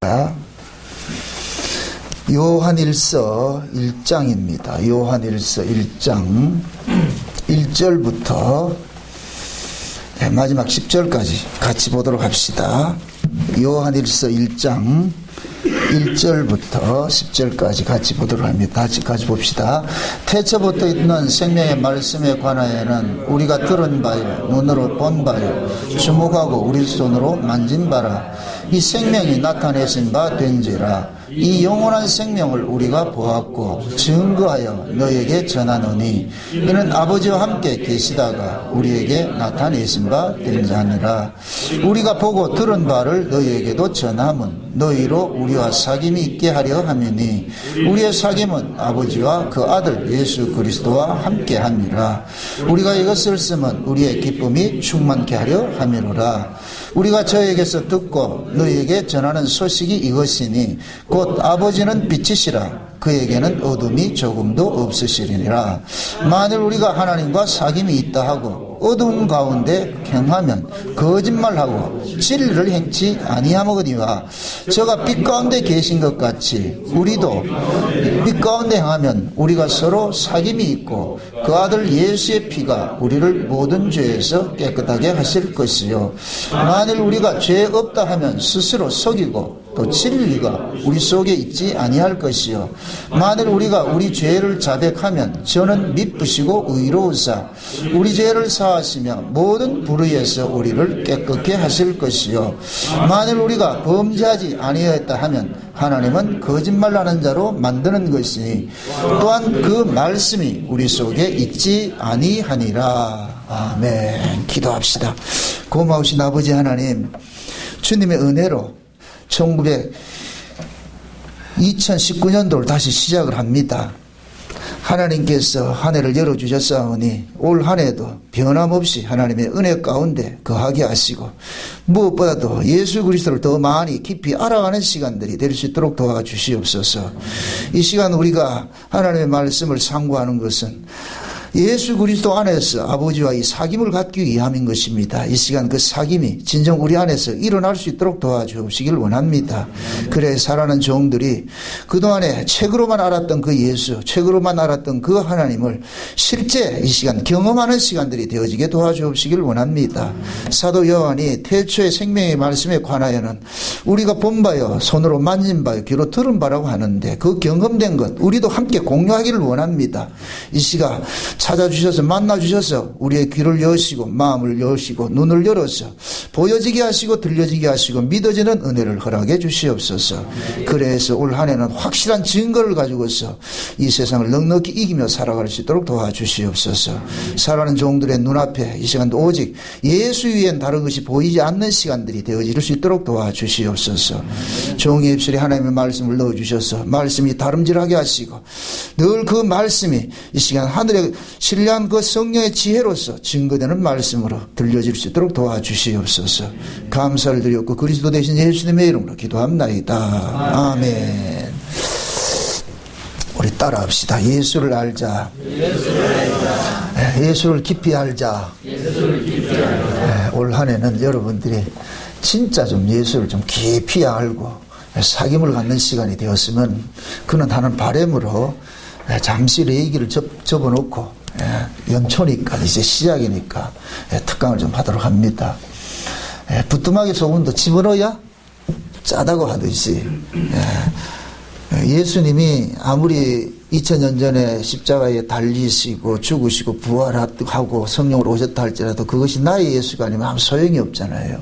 하겠습니다. 요한일서 1장입니다. 요한일서 1장 1절부터 마지막 10절까지 같이 보도록 합시다. 요한일서 1장 1절부터 10절까지 같이 보도록 합니다. 같이 봅시다. 태초부터 있는 생명의 말씀에 관하여는 우리가 들은 바요, 눈으로 본 바요, 주목하고 우리 손으로 만진 바라. 이 생명이 나타내신 바 된지라. 이 영원한 생명을 우리가 보았고 증거하여 너에게 전하노니 이는 아버지와 함께 계시다가 우리에게 나타내신 바 된 자니라. 우리가 보고 들은 바를 너희에게도 전함은 너희로 우리와 사귐이 있게 하려 함이니 우리의 사귐은 아버지와 그 아들 예수 그리스도와 함께 함이라. 우리가 이것을 쓰면 우리의 기쁨이 충만케 하려 함이로라. 우리가 저에게서 듣고 너희에게 전하는 소식이 이것이니 곧 아버지는 빛이시라. 그에게는 어둠이 조금도 없으시리니라. 만일 우리가 하나님과 사귐이 있다 하고 어두운 가운데 행하면 거짓말하고 진리를 행치 아니하거니와 저가 빛 가운데 계신 것 같이 우리도 빛 가운데 행하면 우리가 서로 사귐이 있고 그 아들 예수의 피가 우리를 모든 죄에서 깨끗하게 하실 것이요. 만일 우리가 죄 없다 하면 스스로 속이고 또 진리가 우리 속에 있지 아니할 것이요. 만일 우리가 우리 죄를 자백하면 저는 미쁘시고 의로우사 우리 죄를 사하시며 모든 불의에서 우리를 깨끗게 하실 것이요. 만일 우리가 범죄하지 아니하였다 하면 하나님은 거짓말하는 자로 만드는 것이니 또한 그 말씀이 우리 속에 있지 아니하니라. 아멘. 기도합시다. 고마우신 아버지 하나님, 주님의 은혜로 2019년도를 다시 시작을 합니다. 하나님께서 한 해를 열어주셨사오니 올 한 해도 변함없이 하나님의 은혜 가운데 거하게 하시고 무엇보다도 예수 그리스도를 더 많이 깊이 알아가는 시간들이 될 수 있도록 도와주시옵소서. 이 시간 우리가 하나님의 말씀을 상고하는 것은 예수 그리스도 안에서 아버지와 이 사귐을 갖기 위함인 것입니다. 이 시간 그 사귐이 진정 우리 안에서 일어날 수 있도록 도와주시길 원합니다. 그래 살아가는 종들이 그동안에 책으로만 알았던 그 예수, 책으로만 알았던 그 하나님을 실제 이 시간 경험하는 시간들이 되어지게 도와주시길 원합니다. 사도 요한이 태초의 생명의 말씀에 관하여는 우리가 본 바요, 손으로 만진 바요, 귀로 들은 바라고 하는데 그 경험된 것 우리도 함께 공유하기를 원합니다. 이 시간 찾아주셔서 만나주셔서 우리의 귀를 여시고 마음을 여시고 눈을 열어서 보여지게 하시고 들려지게 하시고 믿어지는 은혜를 허락해 주시옵소서. 그래서 올 한 해는 확실한 증거를 가지고서 이 세상을 넉넉히 이기며 살아갈 수 있도록 도와주시옵소서. 살아가는 종들의 눈앞에 이 시간도 오직 예수 위엔 다른 것이 보이지 않는 시간들이 되어질 수 있도록 도와주시옵소서. 종의 입술에 하나님의 말씀을 넣어주셔서 말씀이 다름질하게 하시고 늘 그 말씀이 이 시간 하늘에 신뢰한 그 성령의 지혜로서 증거되는 말씀으로 들려질 수 있도록 도와주시옵소서. 감사를 드렸고 그리스도 대신 예수님의 이름으로 기도합나이다. 아멘. 우리 따라합시다. 예수를 알자. 예수를 깊이 알자. 올 한 해는 여러분들이 진짜 좀 예수를 좀 깊이 알고 사귐을 갖는 시간이 되었으면 그는 하는 바람으로 잠시 얘기를 접어놓고 연초니까 이제 시작이니까 특강을 좀 하도록 합니다. 부뚜막에 소금도 집어넣어야 짜다고 하듯이 예수님이 아무리 2000년 전에 십자가에 달리시고 죽으시고 부활하고 성령으로 오셨다 할지라도 그것이 나의 예수가 아니면 아무 소용이 없잖아요.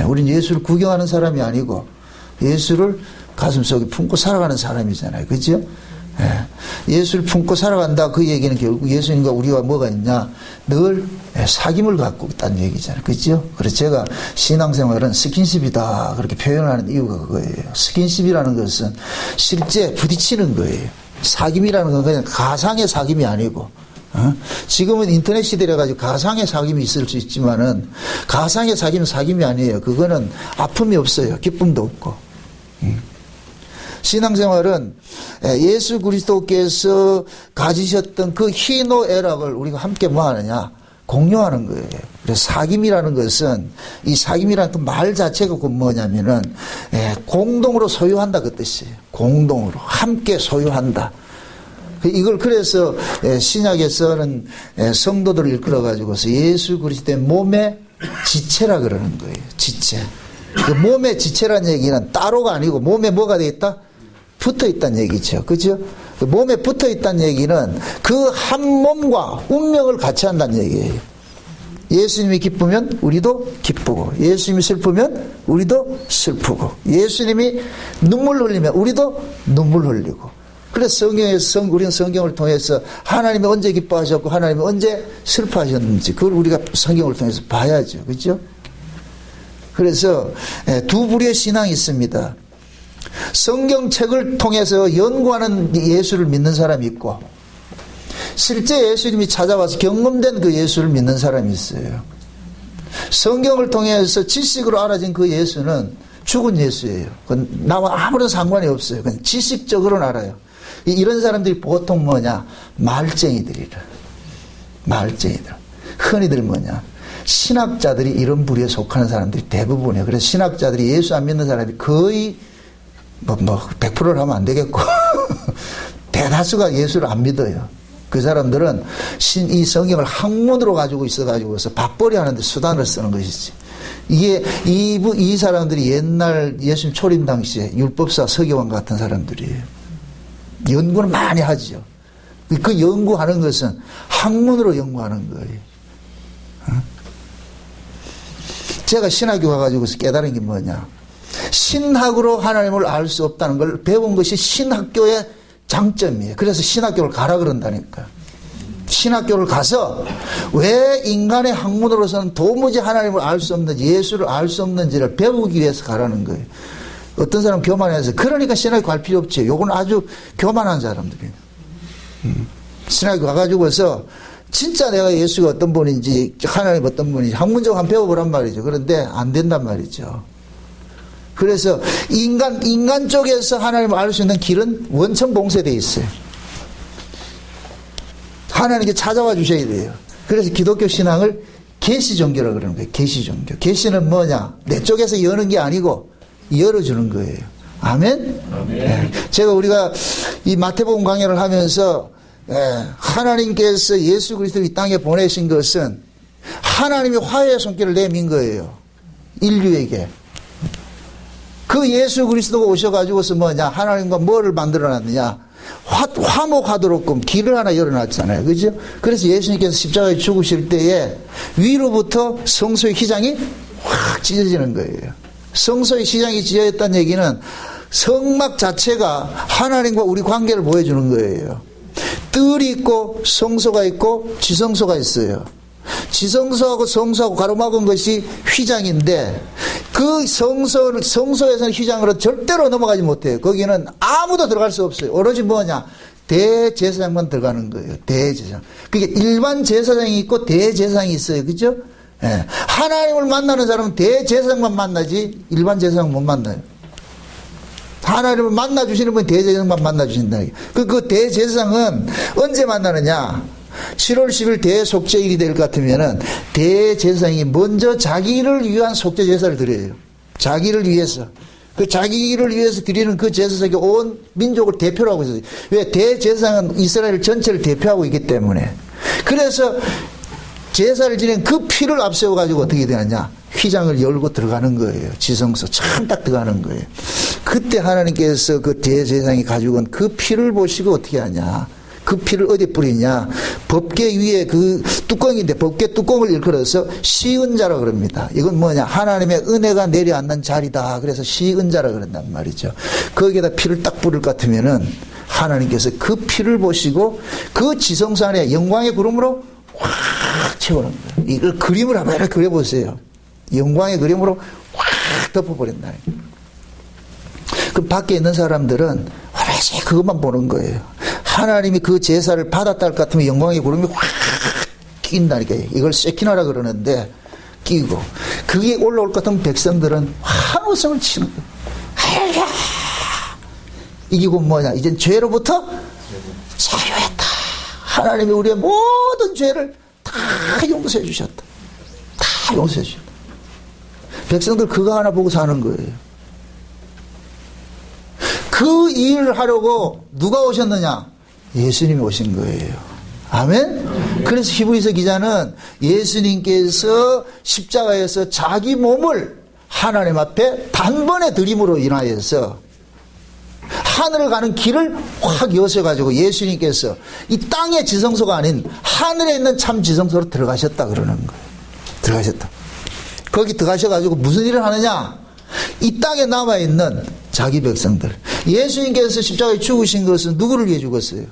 우린 예수를 구경하는 사람이 아니고 예수를 가슴속에 품고 살아가는 사람이잖아요. 그죠? 예수를 품고 살아간다. 그 얘기는 결국 예수님과 우리와 뭐가 있냐? 늘 사귐을 갖고 있다는 얘기잖아요. 그죠? 그래서 제가 신앙생활은 스킨십이다. 그렇게 표현하는 이유가 그거예요. 스킨십이라는 것은 실제 부딪히는 거예요. 사귐이라는 건 그냥 가상의 사귐이 아니고, 지금은 인터넷 시대라 가지고 가상의 사귐이 있을 수 있지만은 가상의 사귐은 사귐이 아니에요. 그거는 아픔이 없어요. 기쁨도 없고. 신앙생활은 예수 그리스도께서 가지셨던 그 희노애락을 우리가 함께 뭐 하느냐? 공유하는 거예요. 그래서 사귐이라는 것은, 이 사귐이라는 그 말 자체가 뭐냐면은, 공동으로 소유한다 그 뜻이에요. 공동으로. 함께 소유한다. 이걸 그래서 신약에서는 성도들을 일컬어가지고서 예수 그리스도의 몸의 지체라 그러는 거예요. 지체. 그 몸의 지체라는 얘기는 따로가 아니고 몸에 뭐가 되어 있다? 붙어 있다는 얘기죠. 그죠? 그 몸에 붙어 있다는 얘기는 그 한 몸과 운명을 같이 한다는 얘기예요. 예수님이 기쁘면 우리도 기쁘고, 예수님이 슬프면 우리도 슬프고, 예수님이 눈물 흘리면 우리도 눈물 흘리고. 그래서 우리는 성경을 통해서 하나님이 언제 기뻐하셨고 하나님이 언제 슬퍼하셨는지 그걸 우리가 성경을 통해서 봐야죠. 그렇죠? 그래서 두 부류의 신앙이 있습니다. 성경책을 통해서 연구하는 예수를 믿는 사람이 있고, 실제 예수님이 찾아와서 경험된 그 예수를 믿는 사람이 있어요. 성경을 통해서 지식으로 알아진 그 예수는 죽은 예수예요. 그건 나와 아무런 상관이 없어요. 그냥 지식적으로는 알아요. 이런 사람들이 보통 뭐냐? 말쟁이들이라. 말쟁이들. 흔히들 뭐냐? 신학자들이 이런 부류에 속하는 사람들이 대부분이에요. 그래서 신학자들이 예수 안 믿는 사람이 거의 100%를 하면 안 되겠고 대다수가 예수를 안 믿어요. 그 사람들은 이 성경을 학문으로 가지고 있어가지고서 밥벌이 하는데 수단을 쓰는 것이지. 이게 이 사람들이 옛날 예수님 초림 당시에 율법사 서기관 같은 사람들이에요. 연구는 많이 하죠. 그 연구하는 것은 학문으로 연구하는 거예요. 제가 신학교 가가지고서 깨달은 게 뭐냐? 신학으로 하나님을 알 수 없다는 걸 배운 것이 신학교의 장점이에요. 그래서 신학교를 가라 그런다니까. 신학교를 가서 왜 인간의 학문으로서는 도무지 하나님을 알 수 없는지, 예수를 알 수 없는지를 배우기 위해서 가라는 거예요. 어떤 사람 교만해서 그러니까 신학교 갈 필요 없지. 요건 아주 교만한 사람들이에요. 신학교 가가지고서 진짜 내가 예수가 어떤 분인지 하나님 어떤 분인지 학문적으로 한번 배워보란 말이죠. 그런데 안 된단 말이죠. 그래서 인간 쪽에서 하나님을 알 수 있는 길은 원천 봉쇄되어 있어요. 하나님께 찾아와 주셔야 돼요. 그래서 기독교 신앙을 계시종교라고 그러는 거예요. 계시종교. 계시는 뭐냐? 내 쪽에서 여는 게 아니고 열어주는 거예요. 아멘? 네. 우리가 이 마태복음 강연을 하면서 하나님께서 예수 그리스도를 이 땅에 보내신 것은 하나님이 화해의 손길을 내민 거예요. 인류에게. 그 예수 그리스도가 오셔가지고서 뭐냐? 하나님과 뭐를 만들어놨느냐? 화목하도록끔 길을 하나 열어놨잖아요. 그죠? 그래서 예수님께서 십자가에 죽으실 때에 위로부터 성소의 휘장이 확 찢어지는 거예요. 성소의 휘장이 찢어졌다는 얘기는 성막 자체가 하나님과 우리 관계를 보여주는 거예요. 뜰이 있고 성소가 있고 지성소가 있어요. 지성소하고 성소하고 가로막은 것이 휘장인데 그 성소에서는 휘장으로 절대로 넘어가지 못해요. 거기는 아무도 들어갈 수 없어요. 오로지 뭐냐? 대제사장만 들어가는 거예요. 대제사장. 그게 일반 제사장이 있고 대제사장이 있어요. 그죠? 예. 하나님을 만나는 사람은 대제사장만 만나지 일반 제사장 못 만나요. 하나님을 만나주시는 분이 대제사장만 만나주신다. 그 대제사장은 언제 만나느냐? 7월 10일 대속죄일이 될 것 같으면은 대제사장이 먼저 자기를 위한 속죄 제사를 드려요. 자기를 위해서. 그 자기를 위해서 드리는 그 제사장이 온 민족을 대표로 하고 있어요. 왜? 대제사장은 이스라엘 전체를 대표하고 있기 때문에. 그래서 제사를 지낸 그 피를 앞세워 가지고 어떻게 되느냐? 휘장을 열고 들어가는 거예요. 지성소 참 딱 들어가는 거예요. 그때 하나님께서 그 대제사장이 가지고 온 그 피를 보시고 어떻게 하냐? 그 피를 어디 뿌리냐? 법궤 위에 그 뚜껑인데 법궤 뚜껑을 일컬어서 시은자라 그럽니다. 이건 뭐냐? 하나님의 은혜가 내려앉는 자리다. 그래서 시은자라 그런단 말이죠. 거기에다 피를 딱 뿌릴 것 같으면은 하나님께서 그 피를 보시고 그 지성소 안에 영광의 구름으로 확 채우는 거예요. 이걸 그림을 한번 그려보세요. 영광의 그림으로 확 덮어버린다. 그 밖에 있는 사람들은 오로지 그것만 보는 거예요. 하나님이 그 제사를 받았다 할 것 같으면 영광의 구름이 확 끼인다니까. 이걸 세키나라 그러는데 끼고 그게 올라올 것 같으면 백성들은 환호성을 치는 거예요. 할렐루야! 이기고 뭐냐? 이젠 죄로부터 자유했다. 하나님이 우리의 모든 죄를 다 용서해 주셨다. 다 다 용서해 주신다. 백성들 그거 하나 보고 사는 거예요. 그 일을 하려고 누가 오셨느냐? 예수님이 오신 거예요. 아멘? 그래서 히브리서 기자는 예수님께서 십자가에서 자기 몸을 하나님 앞에 단번에 드림으로 인하여서 하늘을 가는 길을 확 여셔가지고 예수님께서 이 땅의 지성소가 아닌 하늘에 있는 참 지성소로 들어가셨다 그러는 거예요. 들어가셨다. 거기 들어가셔가지고 무슨 일을 하느냐? 이 땅에 남아있는 자기 백성들. 예수님께서 십자가에 죽으신 것은 누구를 위해 죽었어요?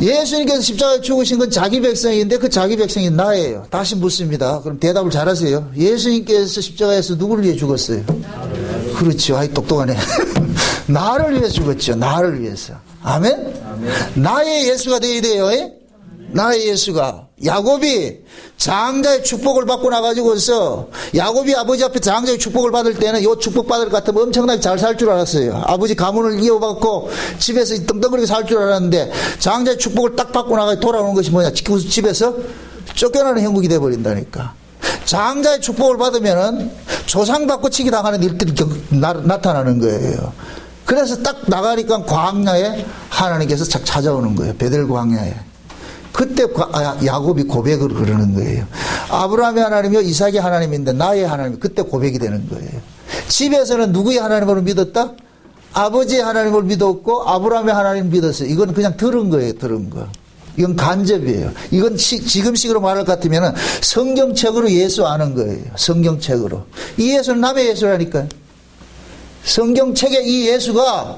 예수님께서 십자가에 죽으신 건 자기 백성인데 그 자기 백성이 나예요. 다시 묻습니다. 그럼 대답을 잘하세요. 예수님께서 십자가에서 누구를 위해 죽었어요? 그렇죠. 아이 똑똑하네. 나를 위해 죽었죠. 나를 위해서. 아멘? 아멘. 나의 예수가 되어야 돼요. 나의 예수가. 야곱이 장자의 축복을 받고 나가지고서 야곱이 아버지 앞에 장자의 축복을 받을 때는 요 축복 받을 것 같으면 엄청나게 잘 살 줄 알았어요. 아버지 가문을 이어받고 집에서 떵떵거리게 살 줄 알았는데 장자의 축복을 딱 받고 나가 돌아오는 것이 뭐냐? 집에서 쫓겨나는 형국이 돼버린다니까. 장자의 축복을 받으면은 조상받고 치기 당하는 일들이 나타나는 거예요. 그래서 딱 나가니까 광야에 하나님께서 찾아오는 거예요. 베델 광야에. 그때 야곱이 고백을 그러는 거예요. 아브라함의 하나님이요 이삭의 하나님인데 나의 하나님. 그때 고백이 되는 거예요. 집에서는 누구의 하나님을 믿었다? 아버지의 하나님을 믿었고 아브라함의 하나님을 믿었어요. 이건 그냥 들은 거예요. 들은 거. 이건 간접이에요. 이건 지금식으로 말할 것 같으면 성경책으로 예수 아는 거예요. 성경책으로. 이 예수는 남의 예수라니까요. 성경책에 이 예수가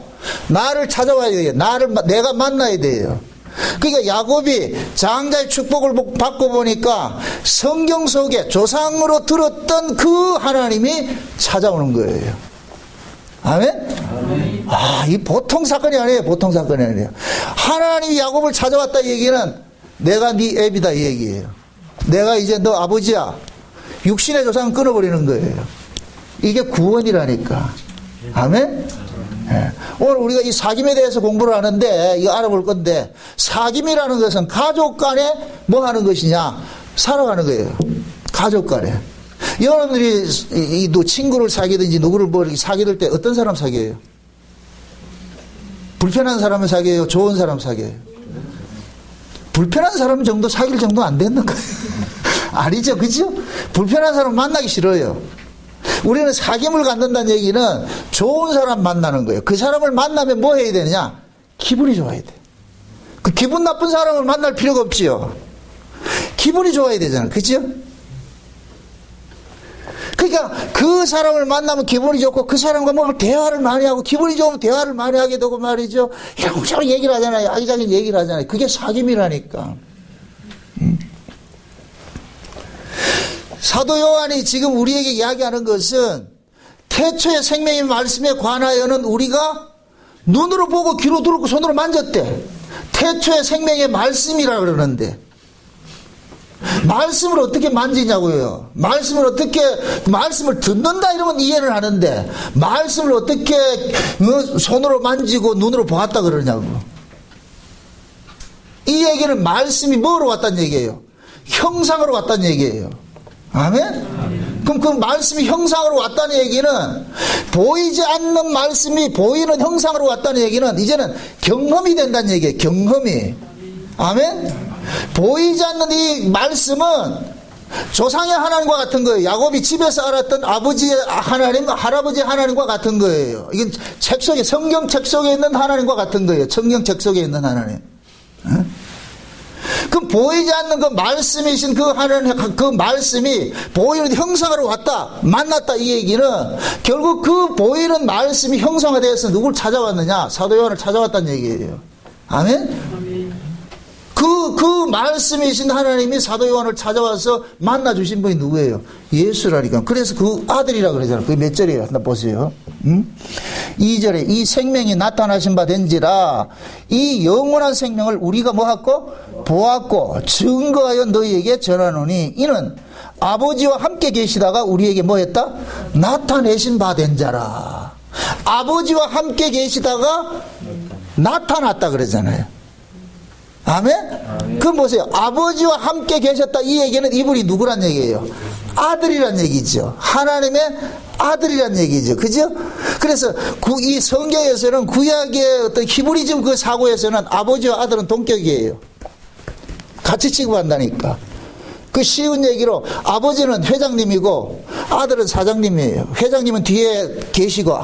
나를 찾아와야 돼요. 내가 만나야 돼요. 그러니까 야곱이 장자의 축복을 받고 보니까 성경 속에 조상으로 들었던 그 하나님이 찾아오는 거예요. 아멘? 아멘. 이 보통 사건이 아니에요. 보통 사건이 아니에요. 하나님이 야곱을 찾아왔다 이 얘기는 내가 네 애비다 이 얘기예요. 내가 이제 너 아버지야. 육신의 조상은 끊어버리는 거예요. 이게 구원이라니까. 아멘? 네. 오늘 우리가 이 사귐에 대해서 공부를 하는데 이거 알아볼 건데 사귐이라는 것은 가족 간에 뭐 하는 것이냐? 살아가는 거예요. 가족 간에. 여러분들이 친구를 사귀든지 누구를 뭐 사귀들 때 어떤 사람 사귀어요? 불편한 사람을 사귀어요? 좋은 사람 사귀어요? 불편한 사람 정도 사귈 정도 안 되는 거예요. 아니죠, 그죠? 불편한 사람 만나기 싫어요. 우리는 사귐을 갖는다는 얘기는 좋은 사람 만나는 거예요. 그 사람을 만나면 뭐 해야 되느냐? 기분이 좋아야 돼. 그 기분 나쁜 사람을 만날 필요가 없지요. 기분이 좋아야 되잖아, 그죠? 그러니까 그 사람을 만나면 기분이 좋고 그 사람과 뭐 대화를 많이 하고 기분이 좋으면 대화를 많이 하게 되고 말이죠. 이런저런 얘기를 하잖아요. 아기자기 얘기를 하잖아요. 그게 사귐이라니까. 사도 요한이 지금 우리에게 이야기하는 것은 태초의 생명의 말씀에 관하여는 우리가 눈으로 보고 귀로 들었고 손으로 만졌대. 태초의 생명의 말씀이라 그러는데 말씀을 어떻게 만지냐고요. 말씀을 듣는다 이러면 이해를 하는데 말씀을 어떻게 손으로 만지고 눈으로 보았다 그러냐고. 이 얘기는 말씀이 뭐로 왔다는 얘기예요? 형상으로 왔다는 얘기예요. 아멘? 그럼 그 말씀이 형상으로 왔다는 얘기는 보이지 않는 말씀이 보이는 형상으로 왔다는 얘기는 이제는 경험이 된다는 얘기예요. 경험이. 아멘? 보이지 않는 이 말씀은 조상의 하나님과 같은 거예요. 야곱이 집에서 알았던 아버지의 하나님, 할아버지의 하나님과 같은 거예요. 이건 책 속에, 성경책 속에 있는 하나님과 같은 거예요. 성경책 속에 있는 하나님. 그럼 보이지 않는 그 말씀이신 그 하나님, 그 말씀이 보이는 형상으로 왔다, 만났다 이 얘기는 결국 그 보이는 말씀이 형상화되어서 누굴 찾아왔느냐? 사도 요한을 찾아왔다는 얘기예요. 아멘? 그 말씀이신 하나님이 사도 요한을 찾아와서 만나주신 분이 누구예요? 예수라니까. 그래서 그 아들이라 그러잖아요. 그게 몇 절이에요? 나 보세요. 2절에 이 생명이 나타나신 바 된지라 이 영원한 생명을 우리가 뭐하고? 보았고 증거하여 너희에게 전하노니 이는 아버지와 함께 계시다가 우리에게 뭐했다? 나타내신 바 된 자라. 아버지와 함께 계시다가 나타났다 그러잖아요. 아멘? 그럼 보세요. 아버지와 함께 계셨다. 이 얘기는 이분이 누구란 얘기예요? 아들이란 얘기죠. 하나님의 아들이란 얘기죠. 그죠? 그래서 이 성경에서는 구약의 어떤 히브리즘 그 사고에서는 아버지와 아들은 동격이에요. 같이 취급한다니까. 그 쉬운 얘기로 아버지는 회장님이고 아들은 사장님이에요. 회장님은 뒤에 계시고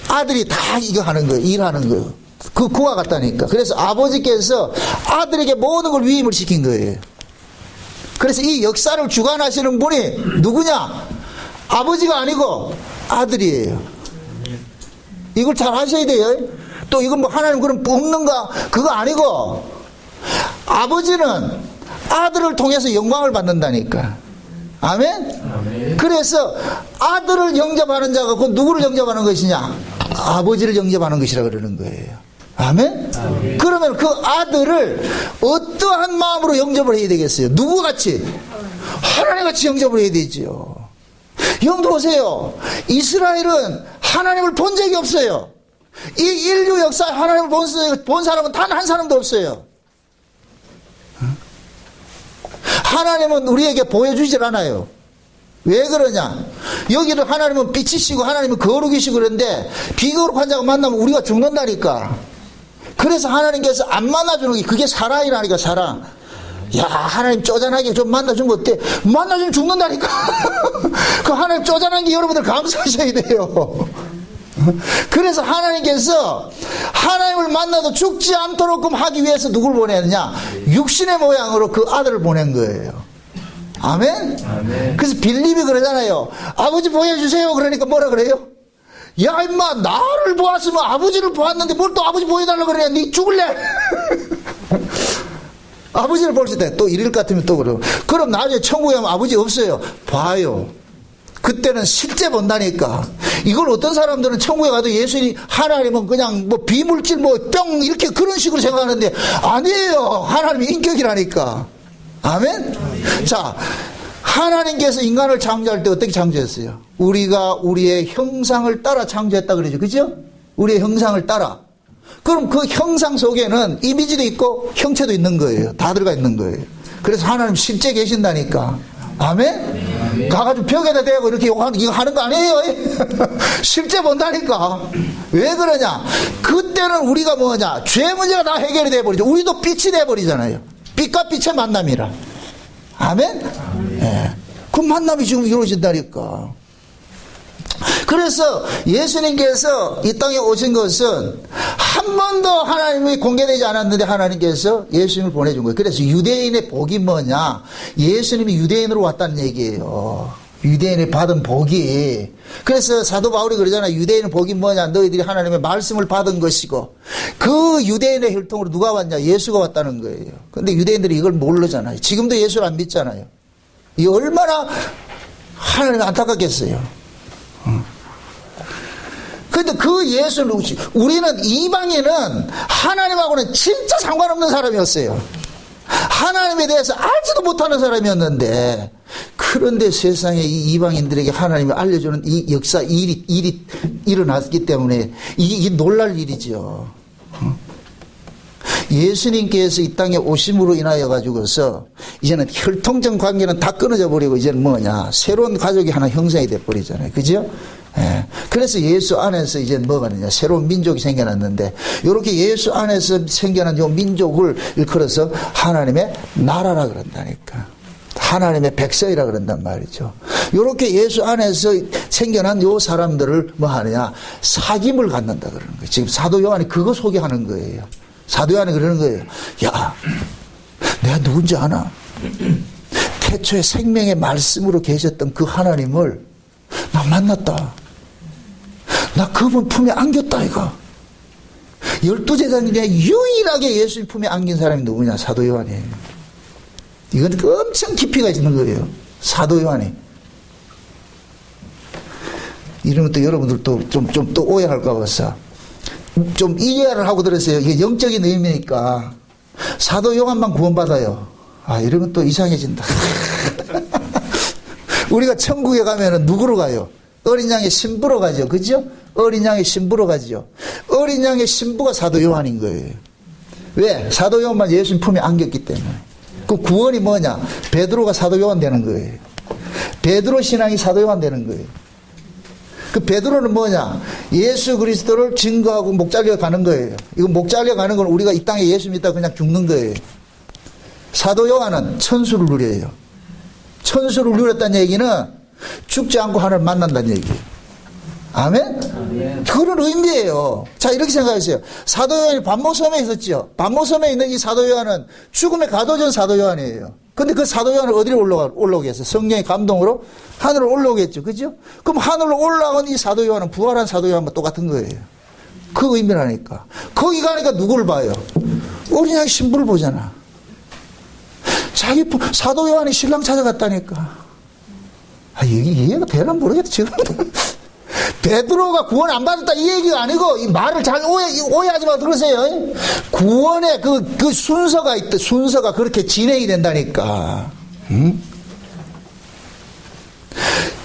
아들이 다 이거 하는 거예요. 일하는 거예요. 그와 같다니까. 그래서 아버지께서 아들에게 모든 걸 위임을 시킨 거예요. 그래서 이 역사를 주관하시는 분이 누구냐? 아버지가 아니고 아들이에요. 이걸 잘 하셔야 돼요. 또 이건 뭐 하나님 그럼 뽑는가? 그거 아니고 아버지는 아들을 통해서 영광을 받는다니까. 아멘? 그래서 아들을 영접하는 자가 그 누구를 영접하는 것이냐? 아버지를 영접하는 것이라 그러는 거예요. 아멘? 그러면 그 아들을 어떠한 마음으로 영접을 해야 되겠어요? 누구같이? 하나님같이 영접을 해야 되죠. 여러분 보세요. 이스라엘은 하나님을 본 적이 없어요. 이 인류 역사에 하나님을 본 사람은 단 한 사람도 없어요. 하나님은 우리에게 보여주질 않아요. 왜 그러냐? 여기를 하나님은 빛이시고 하나님은 거룩이시고 그런데 비거룩한 자가 만나면 우리가 죽는다니까. 그래서 하나님께서 안 만나주는 게 그게 사랑이라니까. 사랑. 야, 하나님 쪼잔하게 좀 만나주면 어때? 만나주면 죽는다니까. 그 하나님 쪼잔한 게 여러분들 감사하셔야 돼요. 그래서 하나님께서 하나님을 만나도 죽지 않도록 하기 위해서 누굴 보냈느냐? 육신의 모양으로 그 아들을 보낸 거예요. 아멘? 아멘. 그래서 빌립이 그러잖아요. 아버지 보여주세요. 그러니까 뭐라 그래요? 야, 임마, 나를 보았으면 아버지를 보았는데 뭘 또 아버지 보여달라고 그래? 니 죽을래? 아버지를 볼 때 또 이럴 것 같으면 또 그러고. 그럼 나중에 천국에 가면 아버지 없어요. 봐요. 그때는 실제 본다니까. 이걸 어떤 사람들은 천국에 가도 예수님, 하나님은 그냥 뭐 비물질 뭐 뿅 이렇게 그런 식으로 생각하는데 아니에요. 하나님이 인격이라니까. 아멘? 자, 하나님께서 인간을 창조할 때 어떻게 창조했어요? 우리가 우리의 형상을 따라 창조했다 그러죠. 그죠? 우리의 형상을 따라. 그럼 그 형상 속에는 이미지도 있고 형체도 있는 거예요. 다 들어가 있는 거예요. 그래서 하나님 실제 계신다니까. 아멘? 가가지고 벽에다 대고 이렇게 이거 하는 거 아니에요? 실제 본다니까. 왜 그러냐? 그때는 우리가 뭐냐? 죄 문제가 다 해결이 돼버리죠. 우리도 빛이 돼버리잖아요. 빛과 빛의 만남이라. 아멘? 예. 그 만남이 지금 이루어진다니까. 그래서 예수님께서 이 땅에 오신 것은 한 번도 하나님이 공개되지 않았는데 하나님께서 예수님을 보내준 거예요. 그래서 유대인의 복이 뭐냐? 예수님이 유대인으로 왔다는 얘기예요. 유대인이 받은 복이. 그래서 사도 바울이 그러잖아요. 유대인의 복이 뭐냐? 너희들이 하나님의 말씀을 받은 것이고 그 유대인의 혈통으로 누가 왔냐? 예수가 왔다는 거예요. 근데 유대인들이 이걸 모르잖아요. 지금도 예수를 안 믿잖아요. 이 얼마나 하나님이 안타깝겠어요. 근데 그 예수를 우리는 이방인은 하나님하고는 진짜 상관없는 사람이었어요. 하나님에 대해서 알지도 못하는 사람이었는데 그런데 세상에 이 이방인들에게 하나님이 알려주는 이 역사 일이 일어났기 때문에 이게 놀랄 일이죠. 예수님께서 이 땅에 오심으로 인하여 가지고서 이제는 혈통적 관계는 다 끊어져 버리고 이제는 뭐냐 새로운 가족이 하나 형성이 돼 버리잖아요. 그죠? 예. 그래서 예수 안에서 이제 뭐가 되냐 새로운 민족이 생겨났는데 이렇게 예수 안에서 생겨난 이 민족을 일컬어서 하나님의 나라라 그런다니까. 하나님의 백성이라 그런단 말이죠. 이렇게 예수 안에서 생겨난 요 사람들을 뭐 하느냐 사귐을 갖는다 그러는 거예요. 지금 사도 요한이 그거 소개하는 거예요. 사도 요한이 그러는 거예요. 야, 내가 누군지 아나? 태초에 생명의 말씀으로 계셨던 그 하나님을 나 만났다. 나 그분 품에 안겼다 이거. 12제자 중에 유일하게 예수님 품에 안긴 사람이 누구냐? 사도 요한이에요. 이건 엄청 깊이가 있는 거예요. 사도 요한이. 이러면 또 여러분들도 좀 또 오해할까 봐서 좀 이해를 하고 들었어요. 이게 영적인 의미니까. 사도 요한만 구원받아요. 아, 이러면 또 이상해진다. 우리가 천국에 가면은 누구로 가요? 어린 양의 신부로 가죠. 그죠? 어린 양의 신부로 가죠. 어린 양의 신부가 사도 요한인 거예요. 왜? 사도 요한만 예수님 품에 안겼기 때문에. 그 구원이 뭐냐? 베드로가 사도 요한 되는 거예요. 베드로 신앙이 사도 요한 되는 거예요. 그 베드로는 뭐냐? 예수 그리스도를 증거하고 목 잘려 가는 거예요. 이거 목 잘려 가는 건 우리가 이 땅에 예수 믿다 그냥 죽는 거예요. 사도 요한은 천수를 누려요. 천수를 누렸다는 얘기는 죽지 않고 하나님을 만난다는 얘기예요. 아멘? 그런 의미예요. 자, 이렇게 생각하세요. 사도 요한이 반모섬에 있었죠. 반모섬에 있는 이 사도 요한은 죽음에 가둬진 사도 요한이에요. 근데 그 사도 요한을 어디로 올라오게 했어요? 성령의 감동으로 하늘로 올라오겠죠. 그죠? 그럼 하늘로 올라온 이 사도 요한은 부활한 사도 요한과 똑같은 거예요. 그 의미라니까. 거기 가니까 누구를 봐요? 어린아이 신부를 보잖아. 자기 사도 요한이 신랑 찾아갔다니까. 아, 이해가 되나 모르겠다, 지금. 베드로가 구원 안 받았다 이 얘기가 아니고, 이 말을 잘 오해하지 마 들으세요. 구원의 그 순서가 있다. 순서가 그렇게 진행이 된다니까. 응?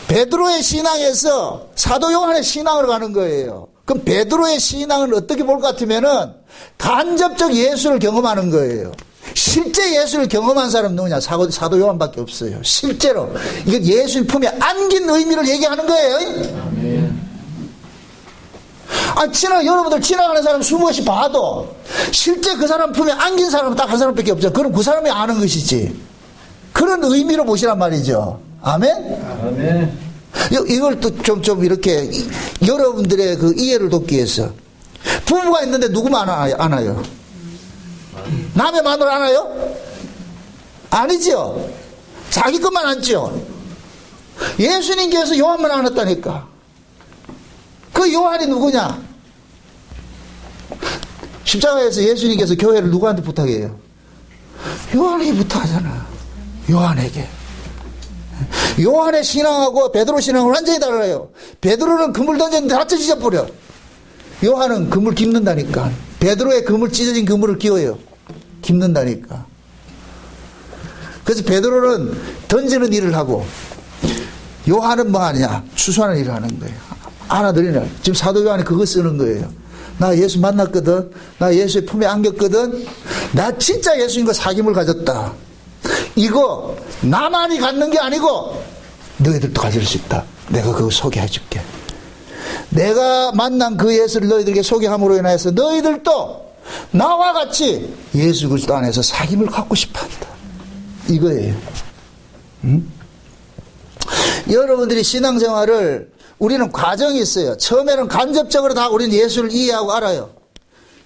베드로의 신앙에서 사도 요한의 신앙으로 가는 거예요. 그럼 베드로의 신앙은 어떻게 볼 것 같으면은 간접적 예수를 경험하는 거예요. 실제 예수를 경험한 사람 누구냐? 사도 요한밖에 없어요. 실제로. 이건 예수의 품에 안긴 의미를 얘기하는 거예요. 여러분들 지나가는 사람 20시 봐도 실제 그 사람 품에 안긴 사람은 딱 한 사람밖에 없죠. 그럼 그 사람이 아는 것이지. 그런 의미로 보시란 말이죠. 아멘? 아멘. 이걸 또 좀 이렇게 여러분들의 그 이해를 돕기 위해서. 부부가 있는데 누구만 아나요? 남의 마누라 아나요? 아니죠. 자기 것만 안죠. 예수님께서 요한만 안았다니까. 그 요한이 누구냐? 십자가에서 예수님께서 교회를 누구한테 부탁해요? 요한에게 부탁하잖아. 요한에게. 요한의 신앙하고 베드로 신앙은 완전히 달라요. 베드로는 그물 던졌는데 다 찢어져 버려. 요한은 그물 깁는다니까. 베드로의 그물 찢어진 그물을 끼워요. 깁는다니까. 그래서 베드로는 던지는 일을 하고 요한은 뭐 하냐? 추수하는 일을 하는 거예요. 알아들이나? 지금 사도 요한이 그거 쓰는 거예요. 나 예수 만났거든. 나 예수의 품에 안겼거든. 나 진짜 예수님과 사귐을 가졌다. 이거 나만이 갖는 게 아니고 너희들도 가질 수 있다. 내가 그거 소개해 줄게. 내가 만난 그 예수를 너희들에게 소개함으로 인해서 너희들도 나와 같이 예수 그리스도 안에서 사귐을 갖고 싶어한다. 이거예요. 응? 여러분들이 신앙생활을 우리는 과정이 있어요. 처음에는 간접적으로 다 우리는 예수를 이해하고 알아요.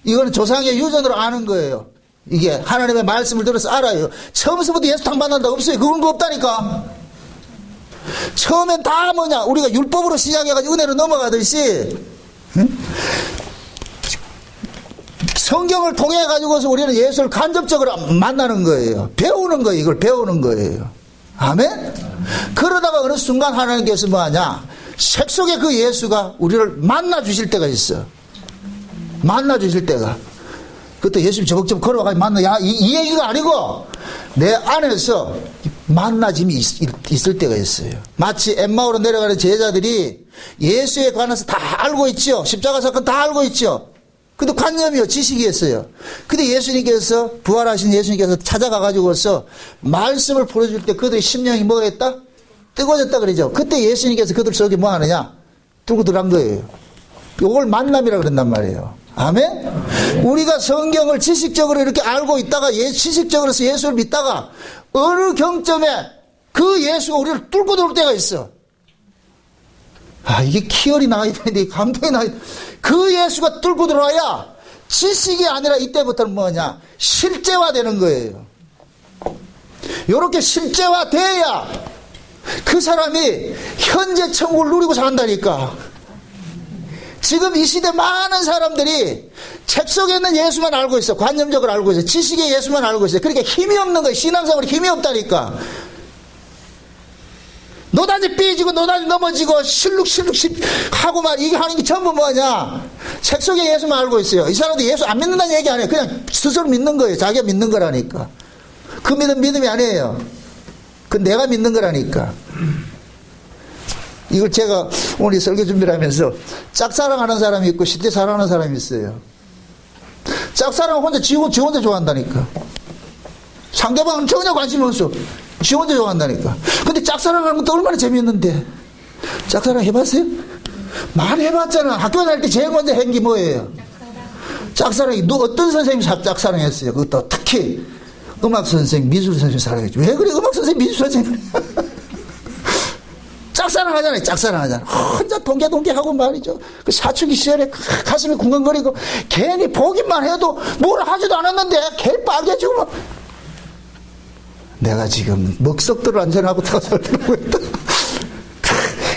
이거는 조상의 유전으로 아는 거예요. 이게 하나님의 말씀을 들어서 알아요. 처음부터 예수 당 만난다 없어요. 그건 거 없다니까. 처음엔 다 뭐냐? 우리가 율법으로 시작해가지고 은혜로 넘어가듯이, 응? 성경을 통해 가지고서 우리는 예수를 간접적으로 만나는 거예요. 배우는 거예요. 이걸 배우는 거예요. 아멘? 그러다가 어느 순간 하나님께서 뭐 하냐? 책 속에 그 예수가 우리를 만나 주실 때가 있어. 만나 주실 때가. 그때 예수님 저벅저벅 걸어가지고 만나. 야, 이 얘기가 아니고 내 안에서 만나짐이 있을 때가 있어요. 마치 엠마오로 내려가는 제자들이 예수에 관해서 다 알고 있죠. 십자가 사건 다 알고 있죠. 근데 관념이요, 지식이었어요. 근데 예수님께서, 부활하신 예수님께서 찾아가가지고서 말씀을 풀어줄 때 그들의 심령이 뭐 했다? 뜨거워졌다 그러죠. 그때 예수님께서 그들 속에 뭐 하느냐? 뚫고 들어간 거예요. 요걸 만남이라고 그런단 말이에요. 아멘? 우리가 성경을 지식적으로 이렇게 알고 있다가, 지식적으로서 예수를 믿다가, 어느 경점에 그 예수가 우리를 뚫고 들어올 때가 있어. 아, 이게 키열이 나와야 되는데, 감동이 나와야 돼. 그 예수가 뚫고 들어와야 지식이 아니라 이때부터는 뭐냐? 실제화되는 거예요. 이렇게 실제화돼야 그 사람이 현재 천국을 누리고 산다니까. 지금 이 시대 많은 사람들이 책 속에 있는 예수만 알고 있어. 관념적으로 알고 있어. 지식의 예수만 알고 있어. 그러니까 힘이 없는 거예요. 신앙생활에 힘이 없다니까. 노단지 삐지고 노단지 넘어지고 실룩실룩 하고 막 이게 하는 게 전부 뭐냐? 책 속에 예수만 알고 있어요. 이 사람도 예수 안 믿는다는 얘기 아니에요. 그냥 스스로 믿는 거예요. 자기가 믿는 거라니까. 그 믿음이 아니에요. 그 내가 믿는 거라니까. 이걸 제가 오늘 설교 준비를 하면서 짝사랑하는 사람이 있고 실제 사랑하는 사람이 있어요. 짝사랑은 혼자 지 혼자 좋아한다니까. 상대방은 전혀 관심이 없어. 지 혼자 좋아한다니까. 근데 짝사랑하는 것도 얼마나 재미있는데. 짝사랑 해봤어요? 많이 해봤잖아. 학교 다닐 때 제일 먼저 한 게 뭐예요? 짝사랑이. 어떤 선생님이 짝사랑했어요? 그것도 특히 음악 선생, 미술 선생 사랑했죠. 왜 그래? 음악 선생, 미술 선생. 짝사랑 하잖아요. 짝사랑 하잖아. 혼자 동계하고 말이죠. 그 사춘기 시절에 가슴이 쿵쾅거리고 괜히 보기만 해도 뭘 하지도 않았는데 걔 빨개지고 막. 내가 지금 먹석들을 안전하고 타고 있다.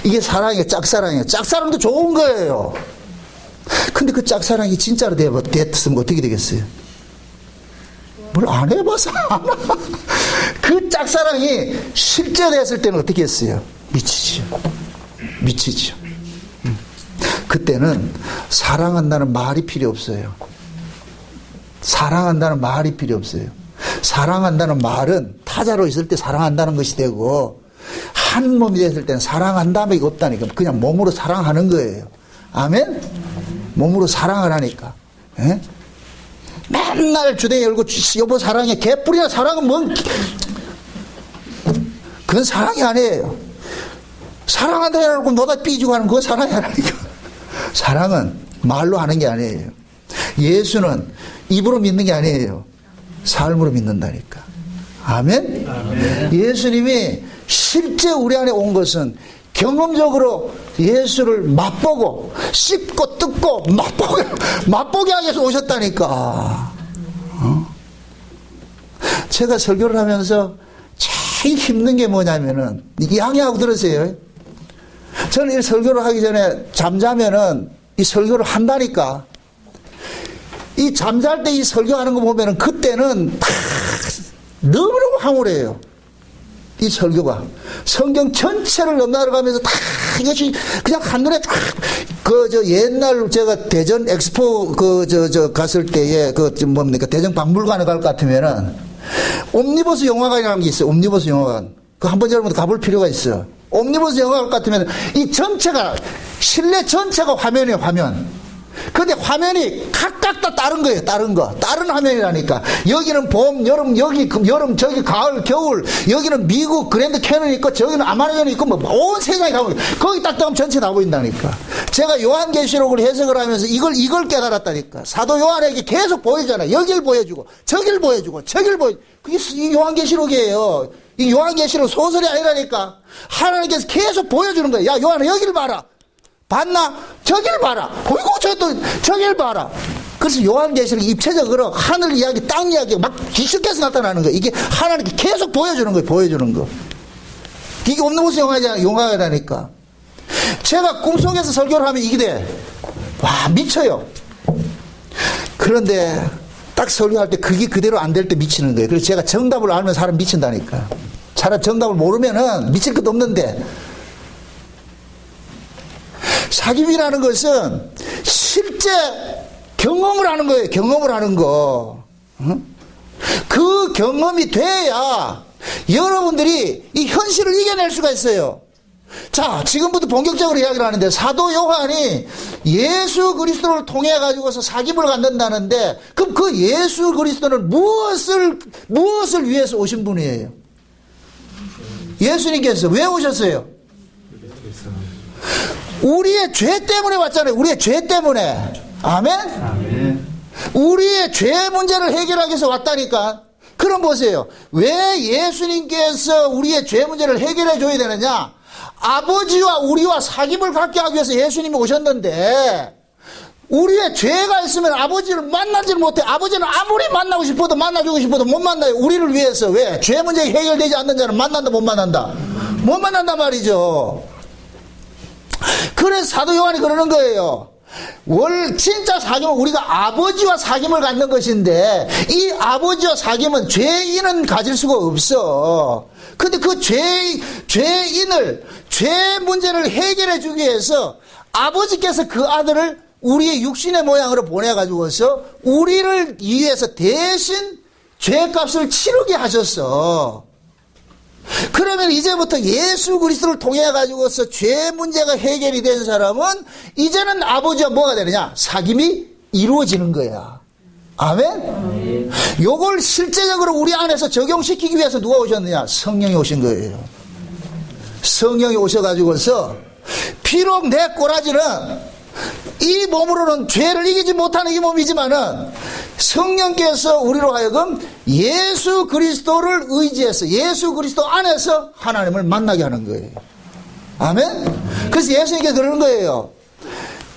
이게 사랑이에요. 짝사랑이에요. 짝사랑도 좋은 거예요. 근데 그 짝사랑이 진짜로 됐으면 어떻게 되겠어요? 뭘 안 해봐서 안 그 짝사랑이 실제 됐을 때는 어떻게 했어요? 미치죠. 그때는 사랑한다는 말이 필요 없어요. 사랑한다는 말이 필요 없어요. 사랑한다는 말은 타자로 있을 때 사랑한다는 것이 되고 한 몸이 됐을 때는 사랑한다는 게 없다니까. 그냥 몸으로 사랑하는 거예요. 아멘? 몸으로 사랑을 하니까. 에? 맨날 주댕이 열고 여보 사랑해. 개뿔이야. 사랑은 뭔 그건 사랑이 아니에요. 사랑한다 해놓고 너다 삐지고 하는 그거 사랑이 아니니까. 사랑은 말로 하는 게 아니에요. 예수는 입으로 믿는 게 아니에요. 삶으로 믿는다니까. 아멘? 아멘. 예수님이 실제 우리 안에 온 것은 경험적으로 예수를 맛보고 씹고 뜯고 맛보게 하기 위해서 오셨다니까. 제가 설교를 하면서 제일 힘든 게 뭐냐면은 양해하고 들으세요. 저는 이 설교를 하기 전에 잠자면은 이 설교를 한다니까. 이 잠잘 때 이 설교하는 거 보면은 그때는 너무너무 황홀해요. 이 설교가 성경 전체를 넘나들어가면서 다 이것이 그냥 한눈에 쫙 옛날 제가 대전 엑스포 갔을 때에 뭡니까 대전 박물관에 갈 것 같으면은 옴니버스 영화관이라는 게 있어요. 옴니버스 영화관. 그 한 번 여러분 가볼 필요가 있어요. 옴니버스 영화관 같으면 이 전체가 실내 전체가 화면이에요. 화면. 근데 화면이 각각 다 다른 거예요. 다른 화면이라니까. 여기는 봄, 여름, 여름, 저기 가을, 겨울. 여기는 미국 그랜드 캐년이 있고, 저기는 아마존이 있고, 온 세상이 다 보이고, 거기 딱 따면 전체 다 보인다니까. 제가 요한계시록을 해석을 하면서 이걸 깨달았다니까. 사도 요한에게 계속 보여주잖아요. 여길 보여주고, 저길 보여주고, 저길 보여주고. 그게 이 요한계시록이에요. 이 요한계시록 소설이 아니라니까. 하나님께서 계속 보여주는 거예요. 야, 요한아, 여길 봐라. 봤나? 저길 봐라. 보이고 저길 봐라. 그래서 요한계시록 입체적으로 하늘 이야기, 땅 이야기 막 뒤섞여서 나타나는 거예요. 이게 하나님께 계속 보여주는 거예요. 보여주는 거. 이게 옴니버스 영화라니까. 제가 꿈속에서 설교를 하면 이게 돼. 와, 미쳐요. 그런데 딱 설교할 때 그게 그대로 안 될 때 미치는 거예요. 그래서 제가 정답을 알면 사람 미친다니까. 차라리 정답을 모르면은 미칠 것도 없는데. 사귐이라는 것은 실제 경험을 하는 거예요. 경험을 하는 거. 그 경험이 돼야 여러분들이 이 현실을 이겨낼 수가 있어요. 자, 지금부터 본격적으로 이야기를 하는데 사도 요한이 예수 그리스도를 통해 가지고서 사귐을 갖는다는데 그럼 그 예수 그리스도는 무엇을 위해서 오신 분이에요? 예수님께서 왜 오셨어요? 우리의 죄 때문에 왔잖아요. 우리의 죄 때문에. 아멘? 아멘. 우리의 죄 문제를 해결하기 위해서 왔다니까. 그럼 보세요. 왜 예수님께서 우리의 죄 문제를 해결해 줘야 되느냐? 아버지와 우리와 사귐을 갖게 하기 위해서 예수님이 오셨는데 우리의 죄가 있으면 아버지를 만나지를 못해. 아버지는 아무리 만나고 싶어도 만나주고 싶어도 못 만나요. 우리를 위해서. 왜? 죄 문제가 해결되지 않는 자는 만난다 못 만난다? 못 만난단 말이죠. 그래서 사도 요한이 그러는 거예요. 진짜 사귐은 우리가 아버지와 사귐을 갖는 것인데 이 아버지와 사귐은 죄인은 가질 수가 없어. 근데 그 죄인을 죄 문제를 해결해 주기 위해서 아버지께서 그 아들을 우리의 육신의 모양으로 보내가지고서 우리를 위해서 대신 죄값을 치르게 하셨어. 그러면 이제부터 예수 그리스도를 통해 가지고서 죄 문제가 해결이 된 사람은 이제는 아버지와 뭐가 되느냐? 사귐이 이루어지는 거야. 아멘? 요걸 실제적으로 우리 안에서 적용시키기 위해서 누가 오셨느냐? 성령이 오신 거예요. 성령이 오셔가지고서 비록 내 꼬라지는 이 몸으로는 죄를 이기지 못하는 이 몸이지만은 성령께서 우리로 하여금 예수 그리스도를 의지해서 예수 그리스도 안에서 하나님을 만나게 하는 거예요. 아멘? 그래서 예수님께 그러는 거예요.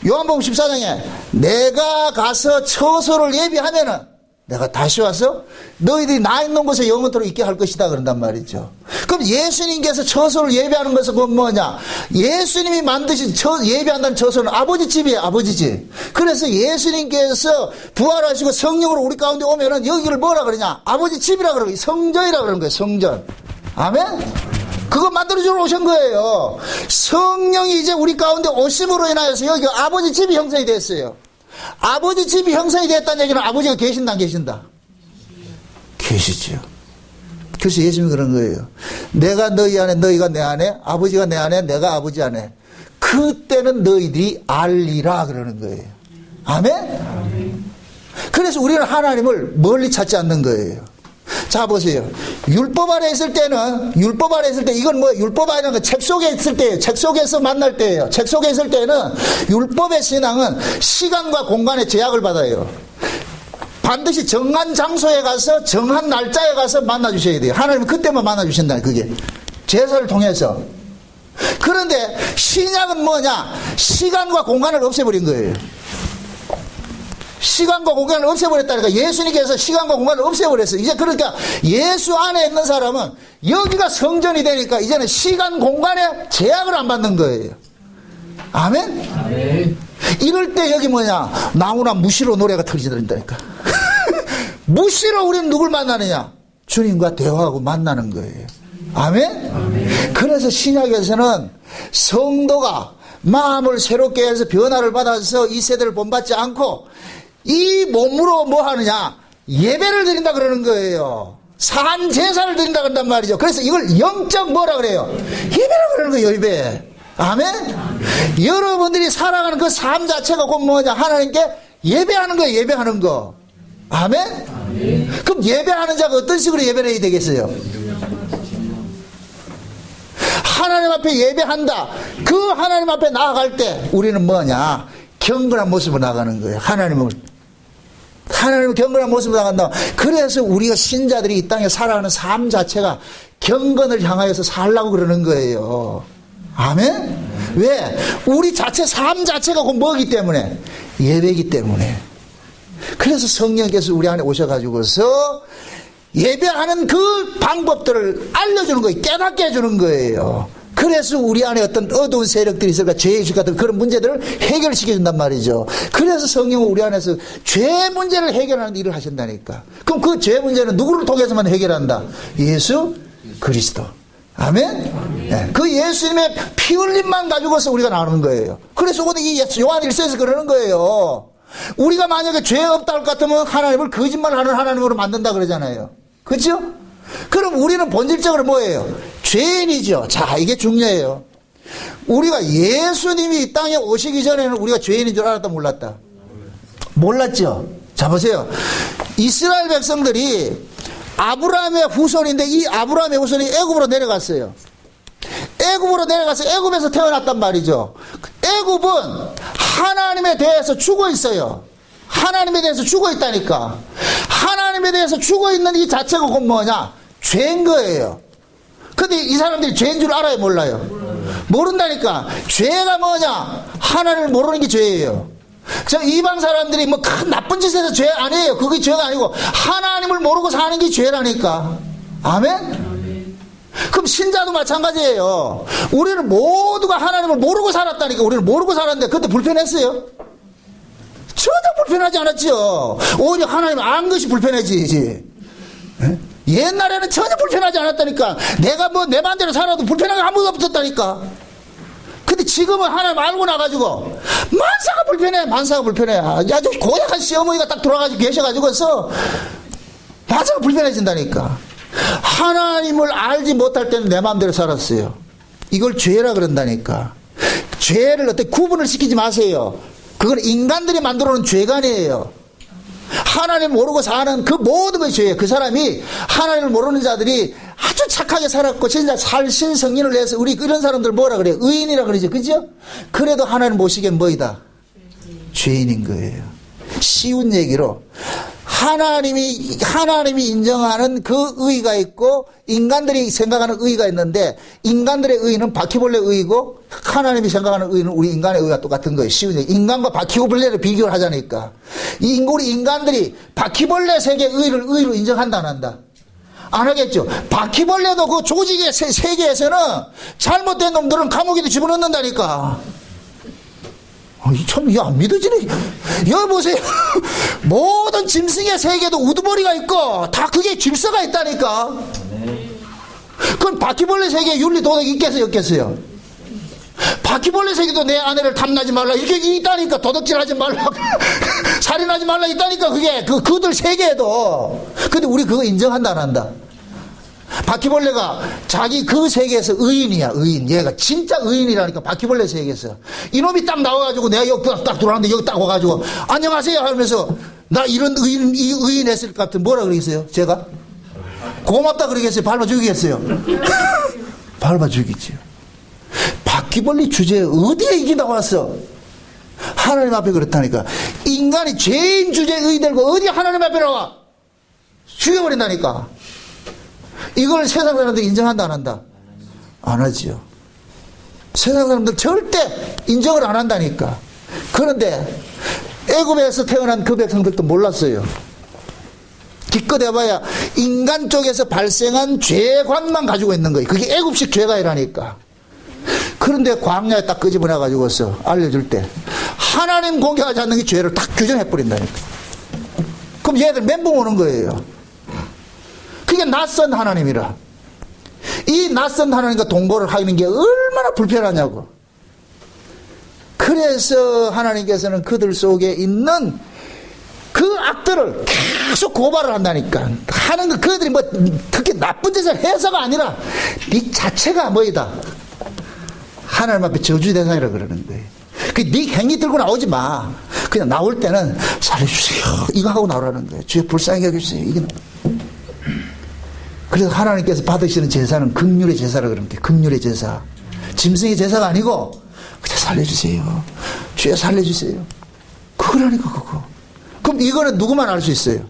요한복음 14장에 내가 가서 처소를 예비하면은 내가 다시 와서 너희들이 나 있는 곳에 영원토록 있게 할 것이다 그런단 말이죠. 그럼 예수님께서 처소를 예비하는 것은 그건 뭐냐? 예수님이 만드신 예비한다는 처소는 아버지 집이에요. 아버지 집. 그래서 예수님께서 부활하시고 성령으로 우리 가운데 오면은 여기를 뭐라 그러냐? 아버지 집이라 그러고 성전이라 그러는 거예요. 성전. 아멘? 그거 만들어주러 오신 거예요. 성령이 이제 우리 가운데 오심으로 인하여서 여기가 아버지 집이 형성이 됐어요. 아버지 집이 형성이 됐다는 얘기는 아버지가 계신다 안 계신다? 계시죠. 그래서 예수님이 그런 거예요. 내가 너희 안에 너희가 내 안에 아버지가 내 안에 내가 아버지 안에 그때는 너희들이 알리라 그러는 거예요. 아멘? 그래서 우리는 하나님을 멀리 찾지 않는 거예요. 자 보세요. 율법 아래 있을 때는 이건 뭐 율법 아래는 책 속에 있을 때예요. 책 속에서 만날 때예요. 책 속에 있을 때는 율법의 신앙은 시간과 공간의 제약을 받아요. 반드시 정한 장소에 가서 정한 날짜에 가서 만나 주셔야 돼요. 하나님은 그때만 만나 주신다. 그게 제사를 통해서. 그런데 신약은 뭐냐? 시간과 공간을 없애버린 거예요. 시간과 공간을 없애버렸다니까. 예수님께서 시간과 공간을 없애버렸어요. 이제 그러니까 예수 안에 있는 사람은 여기가 성전이 되니까 이제는 시간 공간에 제약을 안 받는 거예요. 아멘? 아멘. 이럴 때 여기 뭐냐? 나무나 무시로 노래가 터지더라니까. 무시로 우리는 누굴 만나느냐? 주님과 대화하고 만나는 거예요. 아멘? 아멘. 그래서 신약에서는 성도가 마음을 새롭게 해서 변화를 받아서 이 세대를 본받지 않고 이 몸으로 뭐 하느냐? 예배를 드린다 그러는 거예요. 산 제사를 드린다 그런단 말이죠. 그래서 이걸 영적 뭐라 그래요? 예배라 그러는 거예요. 예배. 아멘? 아멘. 여러분들이 살아가는 그 삶 자체가 곧 뭐냐? 하나님께 예배하는 거예요. 예배하는 거. 아멘? 아멘. 그럼 예배하는 자가 어떤 식으로 예배를 해야 되겠어요? 하나님 앞에 예배한다. 그 하나님 앞에 나아갈 때 우리는 뭐냐? 경건한 모습으로 나가는 거예요. 하나님을 경건한 모습으로 나간다. 그래서 우리가 신자들이 이 땅에 살아가는 삶 자체가 경건을 향하여서 살라고 그러는 거예요. 아멘? 왜? 우리 자체 삶 자체가 곧 뭐기 때문에? 예배이기 때문에. 그래서 성령께서 우리 안에 오셔가지고서 예배하는 그 방법들을 알려주는 거예요. 깨닫게 해주는 거예요. 그래서 우리 안에 어떤 어두운 세력들이 있을까, 죄의식 같은 그런 문제들을 해결시켜준단 말이죠. 그래서 성령은 우리 안에서 죄 문제를 해결하는 일을 하신다니까. 그럼 그 죄 문제는 누구를 통해서만 해결한다? 예수 그리스도. 아멘? 네. 그 예수님의 피 흘림만 가지고서 우리가 나오는 거예요. 그래서 오늘 이 요한 1서에서 그러는 거예요. 우리가 만약에 죄 없다 할 것 같으면 하나님을 거짓말하는 하나님으로 만든다 그러잖아요. 그렇죠? 그럼 우리는 본질적으로 뭐예요? 죄인이죠. 자, 이게 중요해요. 우리가 예수님이 이 땅에 오시기 전에는 우리가 죄인인 줄 알았다 몰랐다? 몰랐죠. 자 보세요. 이스라엘 백성들이 아브라함의 후손인데 이 아브라함의 후손이 애굽으로 내려갔어요. 애굽으로 내려가서 애굽에서 태어났단 말이죠. 애굽은 하나님에 대해서 죽어 있어요. 하나님에 대해서 죽어 있다니까. 하나님에 대해서 죽어 있는 이 자체가 곧 뭐냐? 죄인 거예요. 근데 이 사람들이 죄인 줄 알아요? 몰라요? 모른다니까. 죄가 뭐냐? 하나님을 모르는 게 죄예요. 저 이방 사람들이 뭐 큰 나쁜 짓에서 죄 아니에요. 그게 죄가 아니고 하나님을 모르고 사는 게 죄라니까. 아멘? 그럼 신자도 마찬가지예요. 우리는 모두가 하나님을 모르고 살았다니까. 우리는 모르고 살았는데 그때 불편했어요? 전혀 불편하지 않았죠. 오히려 하나님을 아는 것이 불편해지지. 옛날에는 전혀 불편하지 않았다니까. 내가 뭐 내 마음대로 살아도 불편한 게 아무것도 없었다니까. 근데 지금은 하나님 알고 나가지고 만사가 불편해. 만사가 불편해. 아주 고약한 시어머니가 딱 돌아가지고 계셔가지고서 만사가 불편해진다니까. 하나님을 알지 못할 때는 내 마음대로 살았어요. 이걸 죄라 그런다니까. 죄를 어떻게 구분을 시키지 마세요. 그건 인간들이 만들어 놓은 죄관이에요. 하나님 모르고 사는 그 모든 것이 죄예요. 그 사람이 하나님을 모르는 자들이 아주 착하게 살았고 진짜 살신 성인을 해서 우리 이런 사람들 뭐라 그래요? 의인이라 그러죠. 그죠? 그래도 하나님 보시기엔 뭐이다? 죄인인 거예요. 쉬운 얘기로 하나님이 인정하는 그 의의가 있고 인간들이 생각하는 의의가 있는데 인간들의 의의는 바퀴벌레 의의고 하나님이 생각하는 의의는 우리 인간의 의의가 똑같은 거예요. 쉬운 얘기. 인간과 바퀴벌레를 비교를 하자니까. 우리 인간들이 바퀴벌레 세계의 의의를 의의로 인정한다 안 한다? 안 하겠죠. 바퀴벌레도 그 조직의 세계에서는 잘못된 놈들은 감옥에도 집어넣는다니까. 참, 안 믿어지네. 여보세요. 모든 짐승의 세계도 우두머리가 있고, 다 그게 질서가 있다니까. 그럼 바퀴벌레 세계에 윤리 도덕이 있겠어요, 없겠어요? 바퀴벌레 세계도 내 아내를 탐나지 말라, 이렇게 있다니까. 도덕질 하지 말라. 살인하지 말라, 있다니까. 그게, 그들 세계에도. 근데 우리 그거 인정한다, 안 한다? 바퀴벌레가 자기 그 세계에서 의인이야, 의인. 얘가 진짜 의인이라니까, 바퀴벌레 세계에서. 이놈이 딱 나와가지고 내가 여기 딱 들어왔는데 여기 딱 와가지고 안녕하세요 하면서 나 이런 의인 했을 것 같은 뭐라 그러겠어요? 제가? 고맙다 그러겠어요? 밟아 죽이겠어요? 밟아 죽이지요. 바퀴벌레 주제에 어디에 이게 나왔어? 하나님 앞에 그렇다니까. 인간이 죄인 주제에 의되고 어디 하나님 앞에 나와? 죽여버린다니까. 이걸 세상 사람들이 인정한다 안 한다? 안 하지요. 세상 사람들 절대 인정을 안 한다니까. 그런데 애굽에서 태어난 그 백성들도 몰랐어요. 기껏 해봐야 인간 쪽에서 발생한 죄관만 가지고 있는 거예요. 그게 애굽식 죄가이라니까. 그런데 광야에 딱 끄집어내가지고서 알려줄 때 하나님 공개하지 않는 게 죄를 딱 규정해버린다니까. 그럼 얘들 멘붕 오는 거예요. 그게 낯선 하나님이라. 이 낯선 하나님과 동거를 하는 게 얼마나 불편하냐고. 그래서 하나님께서는 그들 속에 있는 그 악들을 계속 고발을 한다니까. 하는 거 그들이 뭐 특히 나쁜 짓을 해서가 아니라 네 자체가 뭐이다. 하나님 앞에 저주 대상이라 그러는 거예요. 네 행위 들고 나오지 마. 그냥 나올 때는 살려주세요. 이거 하고 나오라는 거예요. 주여 불쌍히 여겨주세요. 이게. 그래서 하나님께서 받으시는 제사는 긍휼의 제사라 그럽니다. 긍휼의 제사. 짐승의 제사가 아니고 그냥 살려주세요. 주여 살려주세요. 그거라니까 그거. 그럼 이거는 누구만 알 수 있어요?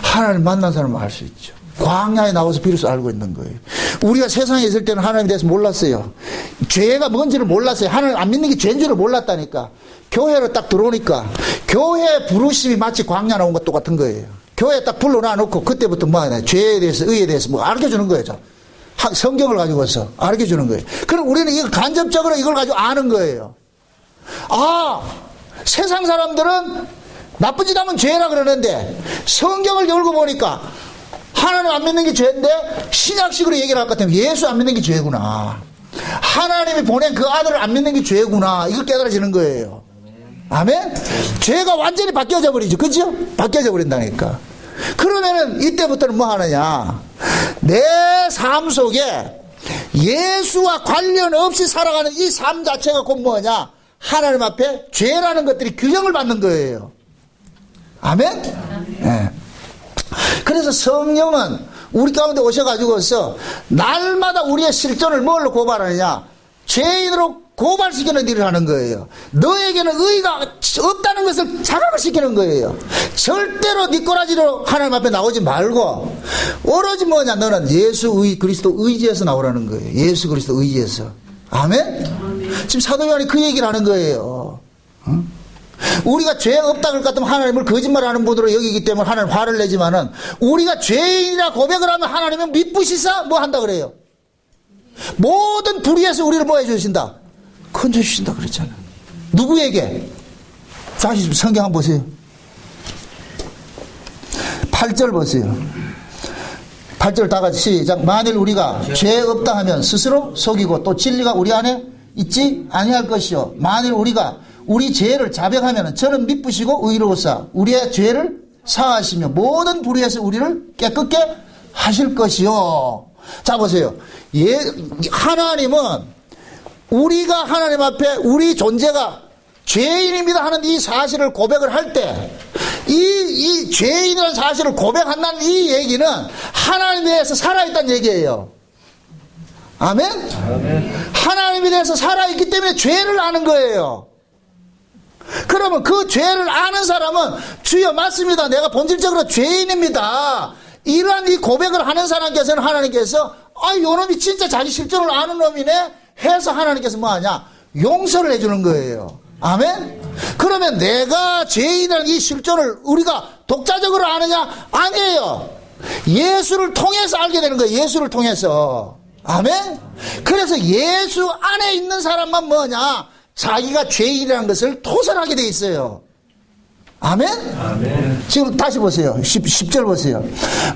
하나님 만난 사람만 알 수 있죠. 광야에 나와서 비로소 알고 있는 거예요. 우리가 세상에 있을 때는 하나님에 대해서 몰랐어요. 죄가 뭔지를 몰랐어요. 하나님 안 믿는 게 죄인 줄을 몰랐다니까. 교회로 딱 들어오니까 교회 부르심이 마치 광야 나온 것 똑같은 거예요. 교회에 딱 불러놔 놓고 그때부터 뭐 하냐. 죄에 대해서 의에 대해서 뭐 알려주는 거예요. 성경을 가지고서 알려주는 거예요. 그럼 우리는 이걸 간접적으로 이걸 가지고 아는 거예요. 아, 세상 사람들은 나쁜 짓 하면 죄라 그러는데 성경을 열고 보니까 하나님 안 믿는 게 죄인데 신약식으로 얘기를 할 것 같으면 예수 안 믿는 게 죄구나. 하나님이 보낸 그 아들을 안 믿는 게 죄구나. 이걸 깨달아지는 거예요. 아멘? 죄가 완전히 바뀌어져 버리죠. 그죠? 바뀌어져 버린다니까. 그러면은 이때부터는 뭐 하느냐. 내 삶 속에 예수와 관련 없이 살아가는 이 삶 자체가 곧 뭐냐. 하나님 앞에 죄라는 것들이 규정을 받는 거예요. 아멘? 네. 그래서 성령은 우리 가운데 오셔가지고서 날마다 우리의 실존을 뭘로 고발하느냐. 죄인으로 고발시키는 일을 하는 거예요. 너에게는 의의가 없다는 것을 자각을 시키는 거예요. 절대로 네 꼬라지로 하나님 앞에 나오지 말고 오로지 뭐냐. 너는 예수 그리스도 의지에서 나오라는 거예요. 예수 그리스도 의지에서. 아멘? 지금 사도 요한이 그 얘기를 하는 거예요. 응? 우리가 죄 없다 그럴 것 같으면 하나님을 거짓말하는 분으로 여기기 때문에 하나님 화를 내지만은 우리가 죄인이라 고백을 하면 하나님은 미쁘시사 뭐 한다 그래요. 모든 불의에서 우리를 뭐 해주신다? 건져주신다 그랬잖아. 누구에게? 다시 성경 한번 보세요. 8절 보세요. 8절 다 같이 시작. 만일 우리가 죄 없다 하면 스스로 속이고 또 진리가 우리 안에 있지 아니할 것이요. 만일 우리가 우리 죄를 자백하면 저는 미쁘시고 의로우사 우리의 죄를 사하시며 모든 불의에서 우리를 깨끗게 하실 것이요. 자 보세요. 하나님은 우리가 하나님 앞에 우리 존재가 죄인입니다 하는 이 사실을 고백을 할 때 이 죄인이라는 사실을 고백한다는 이 얘기는 하나님에 대해서 살아있다는 얘기예요. 아멘? 하나님에 대해서 살아있기 때문에 죄를 아는 거예요. 그러면 그 죄를 아는 사람은 주여 맞습니다. 내가 본질적으로 죄인입니다. 이러한 이 고백을 하는 사람께서는 하나님께서 요 놈이 진짜 자기 실존을 아는 놈이네 해서 하나님께서 뭐하냐? 용서를 해주는 거예요. 아멘? 그러면 내가 죄인이라는 이 실존을 우리가 독자적으로 아느냐? 아니에요. 예수를 통해서 알게 되는 거예요. 예수를 통해서. 아멘? 그래서 예수 안에 있는 사람만 뭐냐? 자기가 죄인이라는 것을 토설하게 돼 있어요. 아멘? 아멘. 지금 다시 보세요. 10절 보세요.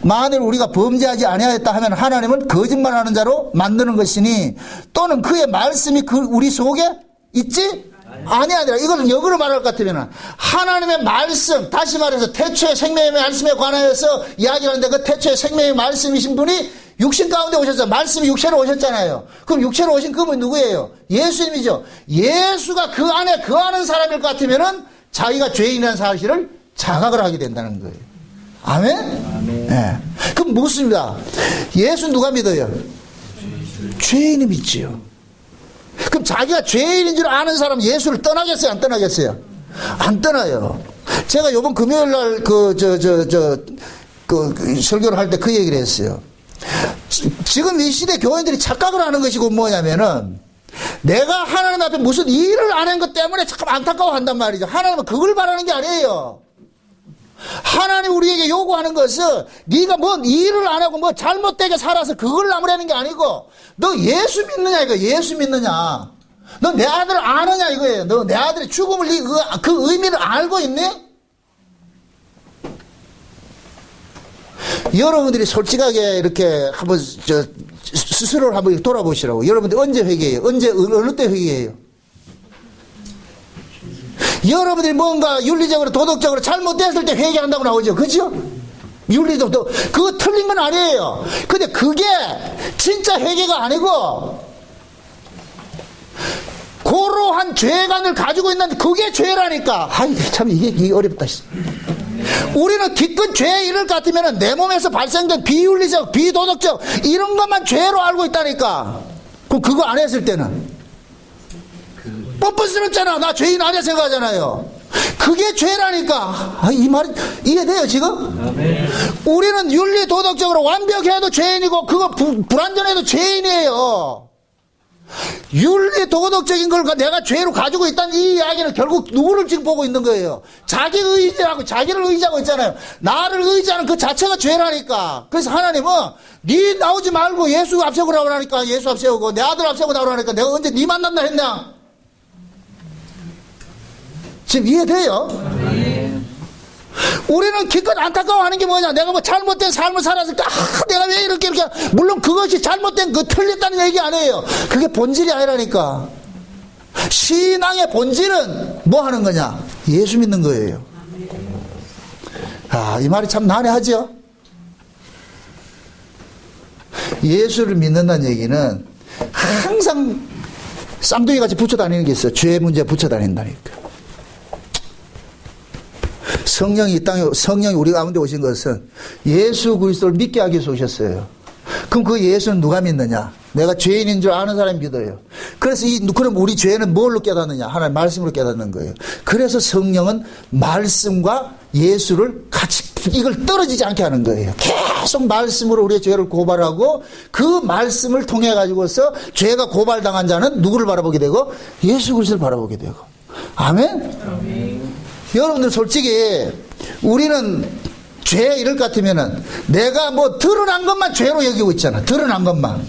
만일 우리가 범죄하지 아니하였다 하면 하나님은 거짓말하는 자로 만드는 것이니 또는 그의 말씀이 우리 속에 있지 아니하니라. 이거는 역으로 말할 것 같으면 하나님의 말씀, 다시 말해서 태초의 생명의 말씀에 관하여서 이야기를 하는데 그 태초의 생명의 말씀이신 분이 육신 가운데 오셨잖아요. 말씀이 육체로 오셨잖아요. 그럼 육체로 오신 그분이 누구예요? 예수님이죠. 예수가 그 안에 거하는 사람일 것 같으면은 자기가 죄인이라는 사실을 자각을 하게 된다는 거예요. 아멘? 아멘. 네. 그럼 묻습니다. 예수 누가 믿어요? 죄인이 믿지요. 그럼 자기가 죄인인 줄 아는 사람 예수를 떠나겠어요? 안 떠나겠어요? 안 떠나요. 제가 이번 금요일 날 설교를 할 때 그 얘기를 했어요. 지금 이 시대 교인들이 착각을 하는 것이고 뭐냐면은 내가 하나님 앞에 무슨 일을 안 한 것 때문에 참 안타까워한단 말이죠. 하나님은 그걸 바라는 게 아니에요. 하나님 우리에게 요구하는 것은 네가 뭔 일을 안 하고 뭐 잘못되게 살아서 그걸 나무라는 게 아니고 너 예수 믿느냐 이거. 예수 믿느냐. 너 내 아들을 아느냐 이거예요. 너 내 아들의 죽음을 그 의미를 알고 있니? 여러분들이 솔직하게 이렇게 한번 스스로를 한번 돌아보시라고. 여러분들 언제 회개해요? 어느 때 회개해요? 여러분들이 뭔가 윤리적으로 도덕적으로 잘못됐을 때 회개한다고 나오죠. 그죠? 윤리적으로 그거 틀린 건 아니에요. 근데 그게 진짜 회개가 아니고 고로한 죄관을 가지고 있는 그게 죄라니까. 아이 참 이게 어렵다. 우리는 기껏 죄의 일을 같으면 내 몸에서 발생된 비윤리적, 비도덕적 이런 것만 죄로 알고 있다니까. 그럼 그거 안 했을 때는 뻔뻔스럽잖아. 나 죄인 아니야 생각하잖아요. 그게 죄라니까. 이 말이 이해돼요 지금? 네. 우리는 윤리 도덕적으로 완벽해도 죄인이고 그거 불완전해도 죄인이에요. 윤리 도덕적인 걸 내가 죄로 가지고 있다는 이 이야기는 결국 누구를 지금 보고 있는 거예요? 자기 의지하고 자기를 의지하고 있잖아요. 나를 의지하는 그 자체가 죄라니까. 그래서 하나님은 네 나오지 말고 예수 앞세우라고 하니까 예수 앞세우고 내 아들 앞세우고 나오라고 하니까 내가 언제 네 만난다 했냐? 지금 이해돼요? 네. 우리는 기껏 안타까워하는 게 뭐냐? 내가 뭐 잘못된 삶을 살았을 때 내가 왜 이렇게 물론 그것이 잘못된 틀렸다는 얘기 아니에요. 그게 본질이 아니라니까. 신앙의 본질은 뭐 하는 거냐? 예수 믿는 거예요. 이 말이 참 난해하죠? 예수를 믿는다는 얘기는 항상 쌍둥이 같이 붙여 다니는 게 있어요. 죄 문제 붙여 다닌다니까. 성령이 우리 가운데 오신 것은 예수 그리스도를 믿게 하기 위해서 오셨어요. 그럼 그 예수는 누가 믿느냐? 내가 죄인인 줄 아는 사람이 믿어요. 그래서 그럼 우리 죄는 뭘로 깨닫느냐? 하나님 말씀으로 깨닫는 거예요. 그래서 성령은 말씀과 예수를 같이 이걸 떨어지지 않게 하는 거예요. 계속 말씀으로 우리의 죄를 고발하고 그 말씀을 통해 가지고서 죄가 고발당한 자는 누구를 바라보게 되고 예수 그리스도를 바라보게 되고. 아멘? 아멘. 여러분들 솔직히 우리는 죄 이럴 것 같으면은 내가 뭐 드러난 것만 죄로 여기고 있잖아. 드러난 것만.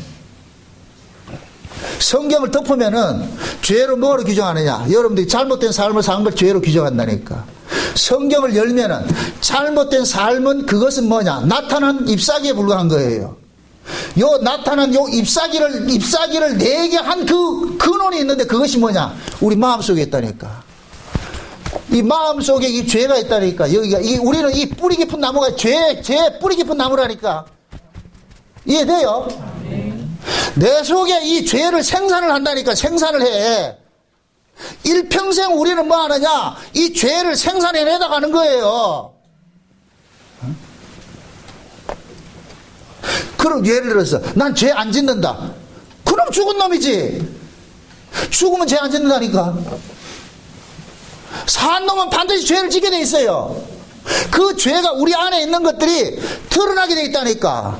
성경을 덮으면은 죄로 뭐로 규정하느냐? 여러분들이 잘못된 삶을 사는 걸 죄로 규정한다니까. 성경을 열면은 잘못된 삶은 그것은 뭐냐? 나타난 잎사귀에 불과한 거예요. 요 나타난 요 잎사귀를 내게 한 그 근원이 있는데 그것이 뭐냐? 우리 마음속에 있다니까. 이 마음속에 이 죄가 있다니까. 여기가 우리는 이 뿌리 깊은 나무가 죄 뿌리 깊은 나무라니까. 이해돼요? 내 속에 이 죄를 생산을 한다니까. 생산을 해. 일평생 우리는 뭐 하느냐? 이 죄를 생산해내다 가는 거예요. 그럼 예를 들어서 난 죄 안 짓는다. 그럼 죽은 놈이지. 죽으면 죄 안 짓는다니까. 산 놈은 반드시 죄를 짓게 돼 있어요. 그 죄가 우리 안에 있는 것들이 드러나게 돼 있다니까.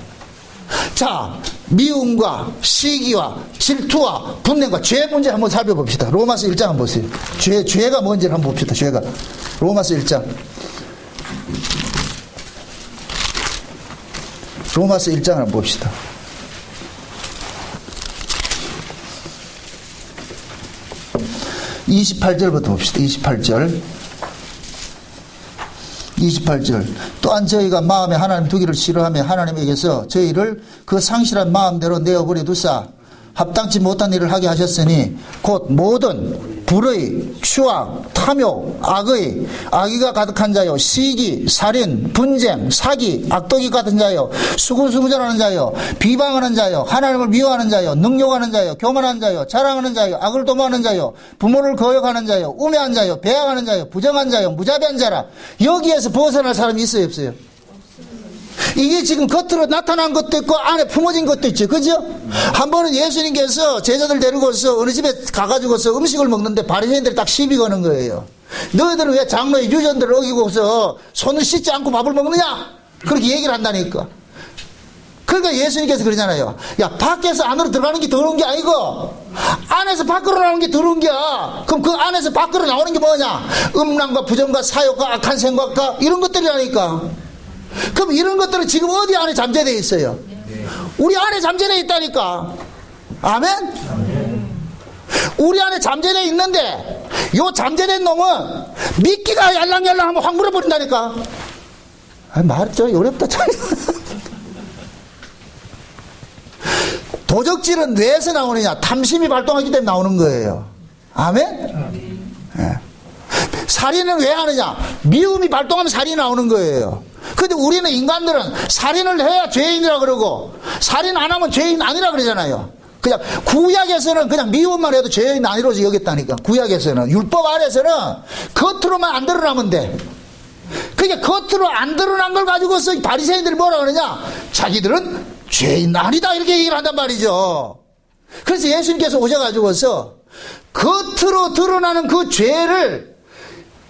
자, 미움과 시기와 질투와 분냄과 죄 문제 한번 살펴봅시다. 로마서 1장 한번 보세요. 죄가 뭔지를 한번 봅시다. 죄가. 로마서 1장. 로마서 1장을 한번 봅시다. (28절부터) 봅시다. 28절. 또한 저희가 마음에 하나님 두기를 싫어하며 하나님에게서 저희를 그 상실한 마음대로 내어버려 두사 합당치 못한 일을 하게 하셨으니 곧 모든 불의, 추악, 탐욕, 악의가 가득한 자요, 시기, 살인, 분쟁, 사기, 악독이 같은 자요, 수구수구절하는 자요, 비방하는 자요, 하나님을 미워하는 자요, 능욕하는 자요, 교만한 자요, 자랑하는 자요, 악을 도모하는 자요, 부모를 거역하는 자요, 우매한 자요, 배양하는 자요, 부정한 자요, 무자비한 자라. 여기에서 벗어날 사람이 있어요, 없어요? 이게 지금 겉으로 나타난 것도 있고 안에 품어진 것도 있죠. 그죠? 한 번은 예수님께서 제자들 데리고서 어느 집에 가가지고서 음식을 먹는데 바리새인들이 딱 시비 거는 거예요. 너희들은 왜 장로의 유전들을 어기고서 손을 씻지 않고 밥을 먹느냐? 그렇게 얘기를 한다니까. 그러니까 예수님께서 그러잖아요. 야, 밖에서 안으로 들어가는 게 더러운 게 아니고 안에서 밖으로 나오는 게 더러운 게야. 그럼 그 안에서 밖으로 나오는 게 뭐냐? 음란과 부정과 사욕과 악한 생각과 이런 것들이라니까. 그럼 이런 것들은 지금 어디 안에 잠재되어 있어요? 우리 안에 잠재되어 있다니까. 아멘? 우리 안에 잠재되어 있는데 요 잠재된 놈은 미끼가 yar랑yar랑하면 확 물어버린다니까. 말 좀 어렵다. 도적질은 뇌에서 나오느냐? 탐심이 발동하기 때문에 나오는 거예요. 아멘? 네. 살인은 왜 하느냐? 미움이 발동하면 살인이 나오는 거예요. 근데 우리는 인간들은 살인을 해야 죄인이라 그러고 살인 안 하면 죄인 아니라 그러잖아요. 그냥 구약에서는 그냥 미움만 해도 죄인 아니로서 여겼다니까. 구약에서는 율법 아래서는 겉으로만 안 드러나면 돼. 그러니까 겉으로 안 드러난 걸 가지고서 바리새인들이 뭐라 그러냐? 자기들은 죄인 아니다 이렇게 얘기를 한단 말이죠. 그래서 예수님께서 오셔가지고서 겉으로 드러나는 그 죄를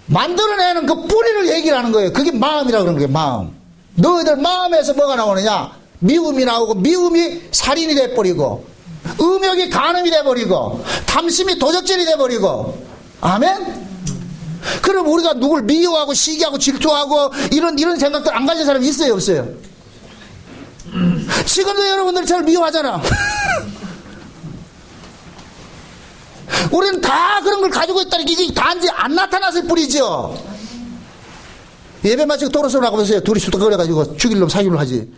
만들어내는 그 뿌리를 얘기를 하는 거예요. 그게 마음이라고 그러는 거예요. 마음. 너희들 마음에서 뭐가 나오느냐? 미움이 나오고 미움이 살인이 돼버리고 음욕이 간음이 돼버리고 탐심이 도적질이 돼버리고. 아멘? 그럼 우리가 누굴 미워하고 시기하고 질투하고 이런 생각들 안 가진 사람이 있어요 없어요? 지금도 여러분들이 저를 미워하잖아. 우리는 다 그런 걸 가지고 있다는 게 이게 단지 안 나타났을 뿐이죠. 예배 마치고 도로서 나가보세요. 둘이 수덕거려가지고 죽일 놈 사귀려 하지.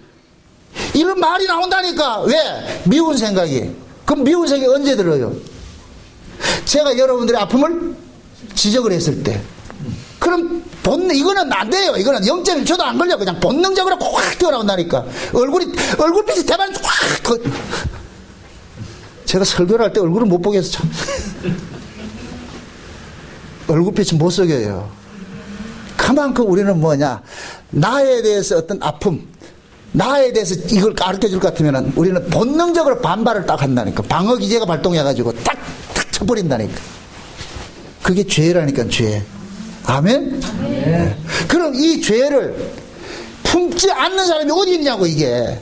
이런 말이 나온다니까. 왜? 미운 생각이. 그럼 미운 생각이 언제 들어요? 제가 여러분들의 아픔을 지적을 했을 때. 그럼 이거는 안 돼요. 이거는 0.1초도 안 걸려. 그냥 본능적으로 확 튀어나온다니까. 얼굴빛이 대만 확. 제가 설교를 할 때 얼굴을 못 보게 해서 참. 얼굴빛이 못 속여요. 그만큼 우리는 뭐냐. 나에 대해서 어떤 아픔, 나에 대해서 이걸 가르쳐 줄 것 같으면 우리는 본능적으로 반발을 딱 한다니까. 방어 기제가 발동해가지고 딱 쳐버린다니까. 그게 죄라니까, 죄. 아멘? 네. 그럼 이 죄를 품지 않는 사람이 어디 있냐고, 이게.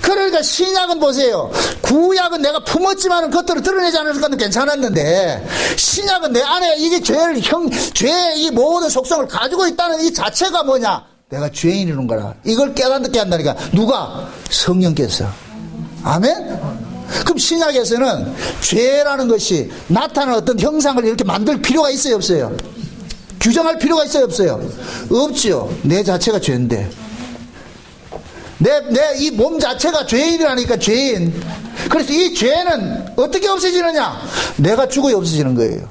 그러니까 신약은 보세요. 구약은 내가 품었지만 겉으로 드러내지 않을 것은 괜찮았는데 신약은 내 안에 이게 죄의 이 모든 속성을 가지고 있다는 이 자체가 뭐냐? 내가 죄인이라는 거라. 이걸 깨닫게 한다니까. 누가? 성령께서. 아멘? 그럼 신약에서는 죄라는 것이 나타나는 어떤 형상을 이렇게 만들 필요가 있어요 없어요? 규정할 필요가 있어요 없어요? 없죠. 내 자체가 죄인데. 내 이 몸 자체가 죄인이라니까, 죄인. 그래서 이 죄는 어떻게 없어지느냐? 내가 죽어야 없어지는 거예요.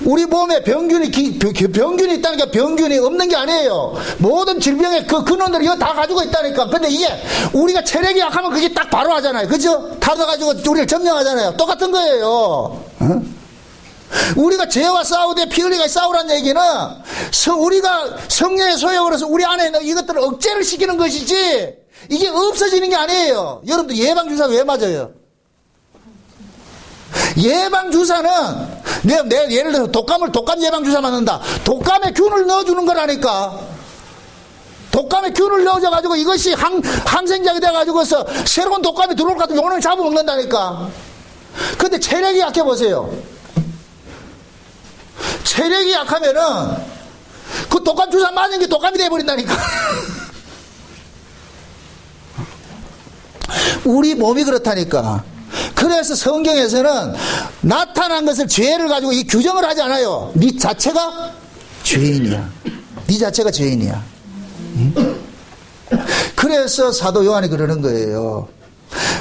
우리 몸에 병균이 있다니까. 병균이 없는 게 아니에요. 모든 질병의 그 근원들을 이거 다 가지고 있다니까. 근데 이게 우리가 체력이 약하면 그게 딱 바로 하잖아요. 그죠? 타다가지고 우리를 점령하잖아요. 똑같은 거예요. 어? 우리가 죄와 싸우되 피 흘리가 싸우라는 얘기는 우리가 성령의 소욕으로서 우리 안에 있는 이것들을 억제를 시키는 것이지 이게 없어지는 게 아니에요. 여러분들 예방주사 왜 맞아요? 예방주사는 내가 예를 들어서 독감 예방주사 맞는다. 독감에 균을 넣어주는 거라니까. 독감에 균을 넣어줘가지고 이것이 항생작이 돼가지고서 새로운 독감이 들어올 것 같으면 요놈이 잡아먹는다니까. 근데 체력이 약해 보세요. 체력이 약하면은 그 독감 주사 맞은 게 독감이 돼버린다니까. 우리 몸이 그렇다니까. 그래서 성경에서는 나타난 것을 죄를 가지고 이 규정을 하지 않아요. 네 자체가 죄인이야. 네 자체가 죄인이야. 응? 그래서 사도 요한이 그러는 거예요.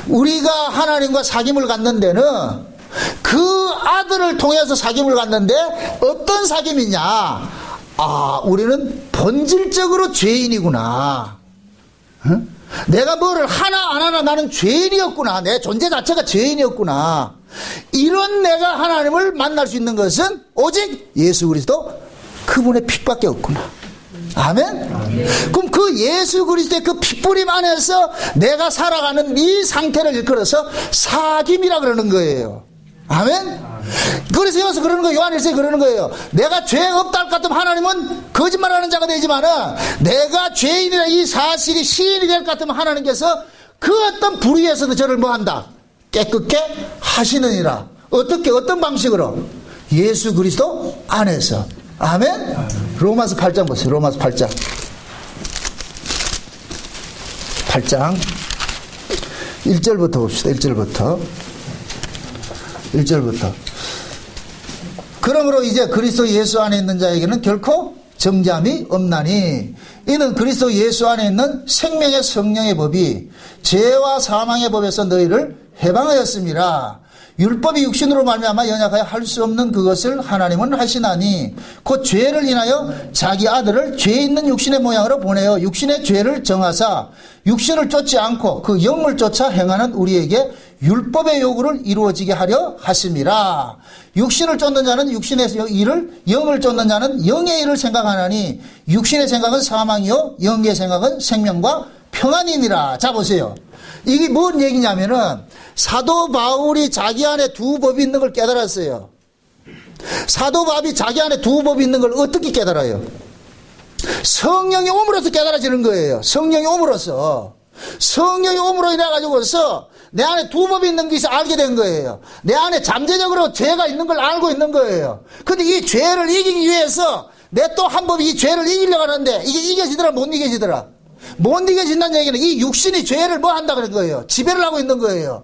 우리가 하나님과 사귐을 갖는 데는 그 아들을 통해서 사귐을 갖는데 어떤 사귐이냐? 아, 우리는 본질적으로 죄인이구나. 응? 내가 뭐를 하나 안 하나 나는 죄인이었구나. 내 존재 자체가 죄인이었구나. 이런 내가 하나님을 만날 수 있는 것은 오직 예수 그리스도 그분의 핏밖에 없구나. 아멘? 아멘. 그럼 그 예수 그리스도의 그 핏뿌림 안에서 내가 살아가는 이 상태를 일컬어서 사귐이라 그러는 거예요. 아멘? 아멘. 그래서 여기서 그러는 거예요. 요한일서에 그러는 거예요. 내가 죄 없다 할 것 같으면 하나님은 거짓말하는 자가 되지만은 내가 죄인이라 이 사실이 시인이 될 것 같으면 하나님께서 그 어떤 불의에서도 저를 뭐 한다? 깨끗게 하시느니라. 어떻게 어떤 방식으로? 예수 그리스도 안에서. 아멘? 아멘. 로마서 8장 보세요. 로마서 8장 1절부터 봅시다. 1절부터 그러므로 이제 그리스도 예수 안에 있는 자에게는 결코 정죄함이 없나니 이는 그리스도 예수 안에 있는 생명의 성령의 법이 죄와 사망의 법에서 너희를 해방하였습니다. 율법이 육신으로 말미암아 연약하여 할 수 없는 그것을 하나님은 하시나니 곧 죄를 인하여 자기 아들을 죄 있는 육신의 모양으로 보내어 육신의 죄를 정하사 육신을 쫓지 않고 그 영을 쫓아 행하는 우리에게 율법의 요구를 이루어지게 하려 하심이라. 육신을 쫓는 자는 육신의 일을, 영을 쫓는 자는 영의 일을 생각하나니 육신의 생각은 사망이요 영의 생각은 생명과 평안이니라. 자 보세요. 이게 뭔 얘기냐면은 사도 바울이 자기 안에 두 법이 있는 걸 깨달았어요. 사도 바울이 자기 안에 두 법이 있는 걸 어떻게 깨달아요? 성령이 옴으로써 깨달아지는 거예요. 성령이 옴으로써. 성령이 옴으로 인해가지고서 내 안에 두 법이 있는 것을 알게 된 거예요. 내 안에 잠재적으로 죄가 있는 걸 알고 있는 거예요. 근데 이 죄를 이기기 위해서 내 또 한 법이 이 죄를 이기려고 하는데 이게 이겨지더라 못 이겨지더라? 못 이겨진다는 얘기는 이 육신이 죄를 뭐 한다 그런 거예요. 지배를 하고 있는 거예요.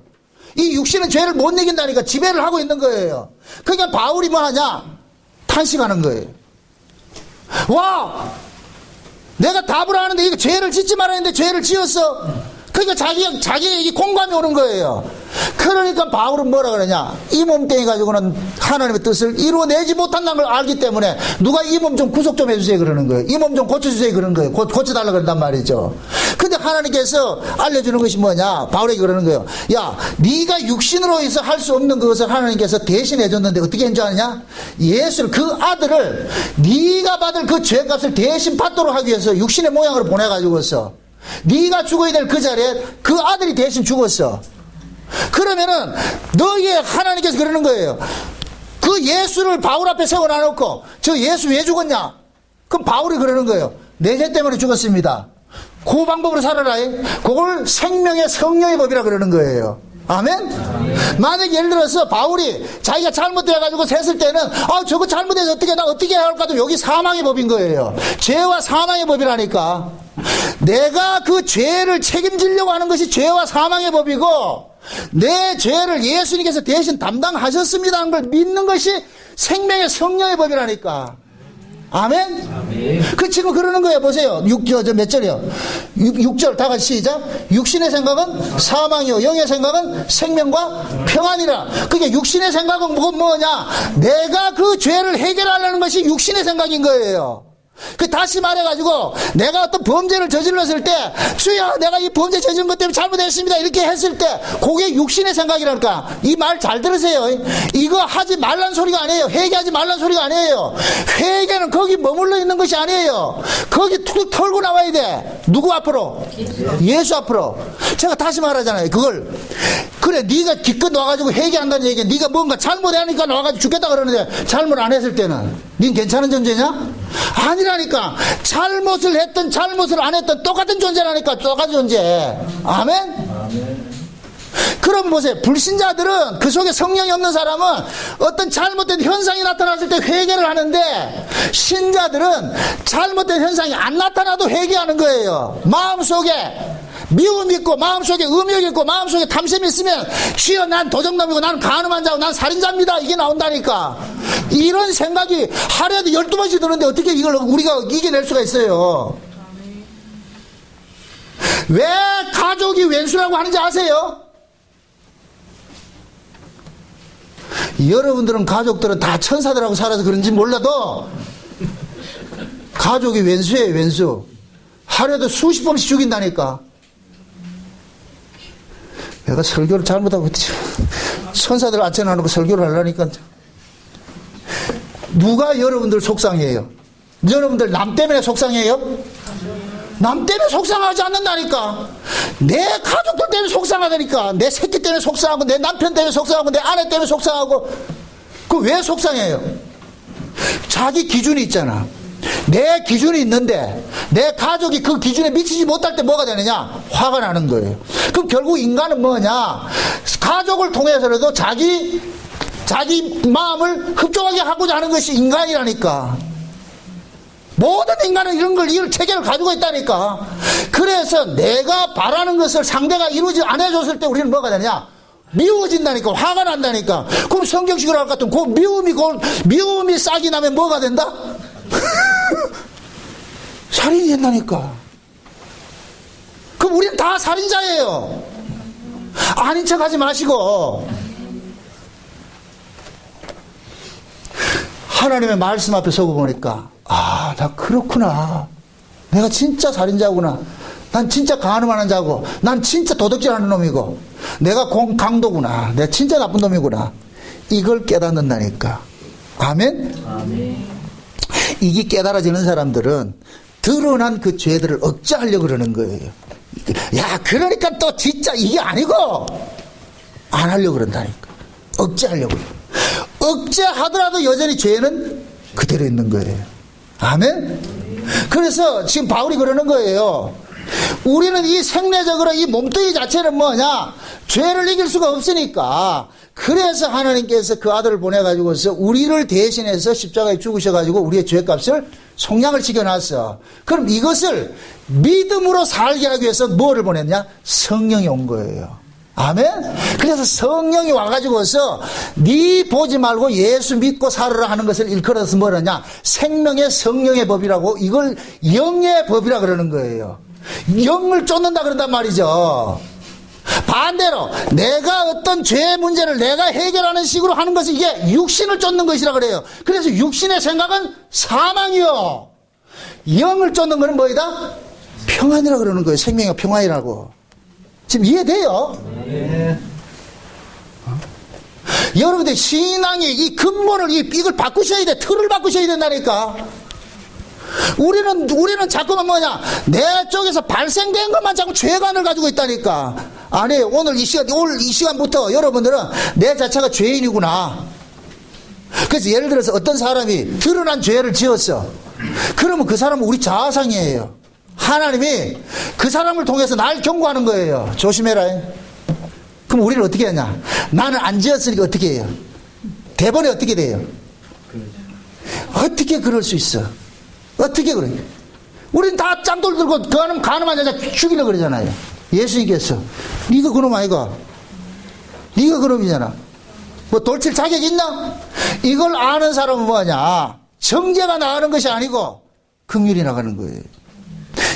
이 육신은 죄를 못 이긴다니까 지배를 하고 있는 거예요. 그러니까 바울이 뭐 하냐? 탄식하는 거예요. 와! 내가 답을 하는데 이거 죄를 짓지 말아야 했는데 죄를 지었어. 그러니까 자기에게 공감이 오는 거예요. 그러니까 바울은 뭐라 그러냐? 이 몸뚱이 가지고는 하나님의 뜻을 이루어내지 못한다는 걸 알기 때문에 누가 이 몸 좀 구속 좀 해주세요 그러는 거예요. 이 몸 좀 고쳐주세요 그러는 거예요. 고쳐달라고 그런단 말이죠. 근데 하나님께서 알려주는 것이 뭐냐? 바울에게 그러는 거예요. 야, 네가 육신으로 해서 할 수 없는 그것을 하나님께서 대신 해줬는데 어떻게 한 줄 아느냐? 예수를, 그 아들을 네가 받을 그 죄값을 대신 받도록 하기 위해서 육신의 모양으로 보내가지고서 네가 죽어야 될 그 자리에 그 아들이 대신 죽었어. 그러면은 너희의 하나님께서 그러는 거예요. 그 예수를 바울 앞에 세워놔놓고 저 예수 왜 죽었냐? 그럼 바울이 그러는 거예요. 내 죄 때문에 죽었습니다. 그 방법으로 살아라. 그걸 생명의 성령의 법이라 그러는 거예요. 아멘? 만약 예를 들어서 바울이 자기가 잘못해가지고 샜을 때는 저거 잘못해서 나 어떻게 해야 할까도 여기 사망의 법인 거예요. 죄와 사망의 법이라니까. 내가 그 죄를 책임지려고 하는 것이 죄와 사망의 법이고 내 죄를 예수님께서 대신 담당하셨습니다 하는 걸 믿는 것이 생명의 성령의 법이라니까. 아멘? 아멘. 그 지금 그러는 거예요. 보세요. 6절 몇 절이요? 6절 다 같이 시작. 육신의 생각은 사망이요 영의 생각은 생명과 평안이라. 그게 육신의 생각은 뭐냐? 내가 그 죄를 해결하려는 것이 육신의 생각인 거예요. 다시 말해가지고 내가 어떤 범죄를 저질렀을 때 주여 내가 이 범죄 저지른 것 때문에 잘못했습니다 이렇게 했을 때 그게 육신의 생각이랄까. 이 말 잘 들으세요. 이거 하지 말란 소리가 아니에요. 회개하지 말란 소리가 아니에요. 회개는 거기 머물러 있는 것이 아니에요. 거기 툭 털고 나와야 돼. 누구 앞으로? 예수 앞으로. 제가 다시 말하잖아요. 그걸 그래 네가 기껏 와가지고 회개한다는 얘기야. 네가 뭔가 잘못하니까 나와가지고 죽겠다 그러는데 잘못 안 했을 때는 닌 괜찮은 존재냐? 아니라니까. 잘못을 했든 잘못을 안 했든 똑같은 존재라니까. 똑같은 존재. 아멘? 그럼 보세요. 불신자들은 그 속에 성령이 없는 사람은 어떤 잘못된 현상이 나타났을 때 회개를 하는데 신자들은 잘못된 현상이 안 나타나도 회개하는 거예요. 마음속에 미움이 있고 마음속에 음욕이 있고 마음속에 탐심이 있으면 주여 난 도적놈이고 난 간음한 자고 난 살인자입니다 이게 나온다니까. 이런 생각이 하루에도 12번씩 드는데 어떻게 이걸 우리가 이겨낼 수가 있어요. 왜 가족이 왼수라고 하는지 아세요? 여러분들은 가족들은 다 천사들하고 살아서 그런지 몰라도 가족이 왼수예요. 왼수. 하루에도 수십 번씩 죽인다니까. 내가 설교를 잘못하고 천사들 앉혀놔놓고 설교를 하려니까. 누가 여러분들 속상해요? 여러분들 남 때문에 속상해요? 남 때문에 속상하지 않는다니까. 내 가족들 때문에 속상하다니까. 내 새끼 때문에 속상하고 내 남편 때문에 속상하고 내 아내 때문에 속상하고. 그 왜 속상해요? 자기 기준이 있잖아. 내 기준이 있는데 내 가족이 그 기준에 미치지 못할 때 뭐가 되느냐? 화가 나는 거예요. 그럼 결국 인간은 뭐냐? 가족을 통해서라도 자기 마음을 흡족하게 하고자 하는 것이 인간이라니까. 모든 인간은 이런 체계를 가지고 있다니까. 그래서 내가 바라는 것을 상대가 이루지 안 해줬을 때 우리는 뭐가 되냐? 미워진다니까. 화가 난다니까. 그럼 성경식으로 할 것 같으면 미움이 싹이 나면 뭐가 된다? 살인이 된다니까. 그럼 우리는 다 살인자예요. 아닌 척 하지 마시고 하나님의 말씀 앞에 서고 보니까 나 그렇구나. 내가 진짜 살인자구나. 난 진짜 간음하는 자고 난 진짜 도둑질하는 놈이고 내가 강도구나. 내가 진짜 나쁜 놈이구나. 이걸 깨닫는다니까. 아멘? 아멘. 이게 깨달아지는 사람들은 드러난 그 죄들을 억제하려고 그러는 거예요. 야, 그러니까 또 진짜 이게 아니고 안 하려고 그런다니까. 억제하려고. 억제하더라도 여전히 죄는 그대로 있는 거예요. 아멘? 그래서 지금 바울이 그러는 거예요. 우리는 이 생내적으로 이 몸뚱이 자체는 뭐냐? 죄를 이길 수가 없으니까. 그래서 하나님께서 그 아들을 보내가지고서 우리를 대신해서 십자가에 죽으셔가지고 우리의 죄값을 속량을 시켜놨어. 그럼 이것을 믿음으로 살게 하기 위해서 뭐를 보냈냐? 성령이 온 거예요. 아멘? 그래서 성령이 와가지고서 네 보지 말고 예수 믿고 살으라 하는 것을 일컬어서 뭐라냐? 생명의 성령의 법이라고, 이걸 영의 법이라 그러는 거예요. 영을 쫓는다 그런단 말이죠. 반대로 내가 어떤 죄 문제를 내가 해결하는 식으로 하는 것이 이게 육신을 쫓는 것이라 그래요. 그래서 육신의 생각은 사망이요. 영을 쫓는 것은 뭐이다? 평안이라 그러는 거예요. 생명의 평안이라고. 지금 이해돼요? 네. 여러분들 신앙이 이 근본을 이걸 바꾸셔야 돼. 틀을 바꾸셔야 된다니까. 우리는 자꾸만 뭐냐? 내 쪽에서 발생된 것만 자꾸 죄관을 가지고 있다니까. 아니, 오늘 이 시간부터 여러분들은 내 자체가 죄인이구나. 그래서 예를 들어서 어떤 사람이 드러난 죄를 지었어. 그러면 그 사람은 우리 자아상이에요. 하나님이 그 사람을 통해서 날 경고하는 거예요. 조심해라. 그럼 우리는 어떻게 하냐? 나는 안 지었으니까 어떻게 해요? 대본에 어떻게 돼요? 어떻게 그럴 수 있어? 어떻게 그래? 우린 다 짱돌 들고 간음한 여자 죽이려고 그러잖아요. 예수님께서 네가 그놈 아이가? 네가 그놈이잖아. 뭐 돌칠 자격 있나? 이걸 아는 사람은 뭐냐? 정죄가 나가는 것이 아니고 긍휼이 나가는 거예요.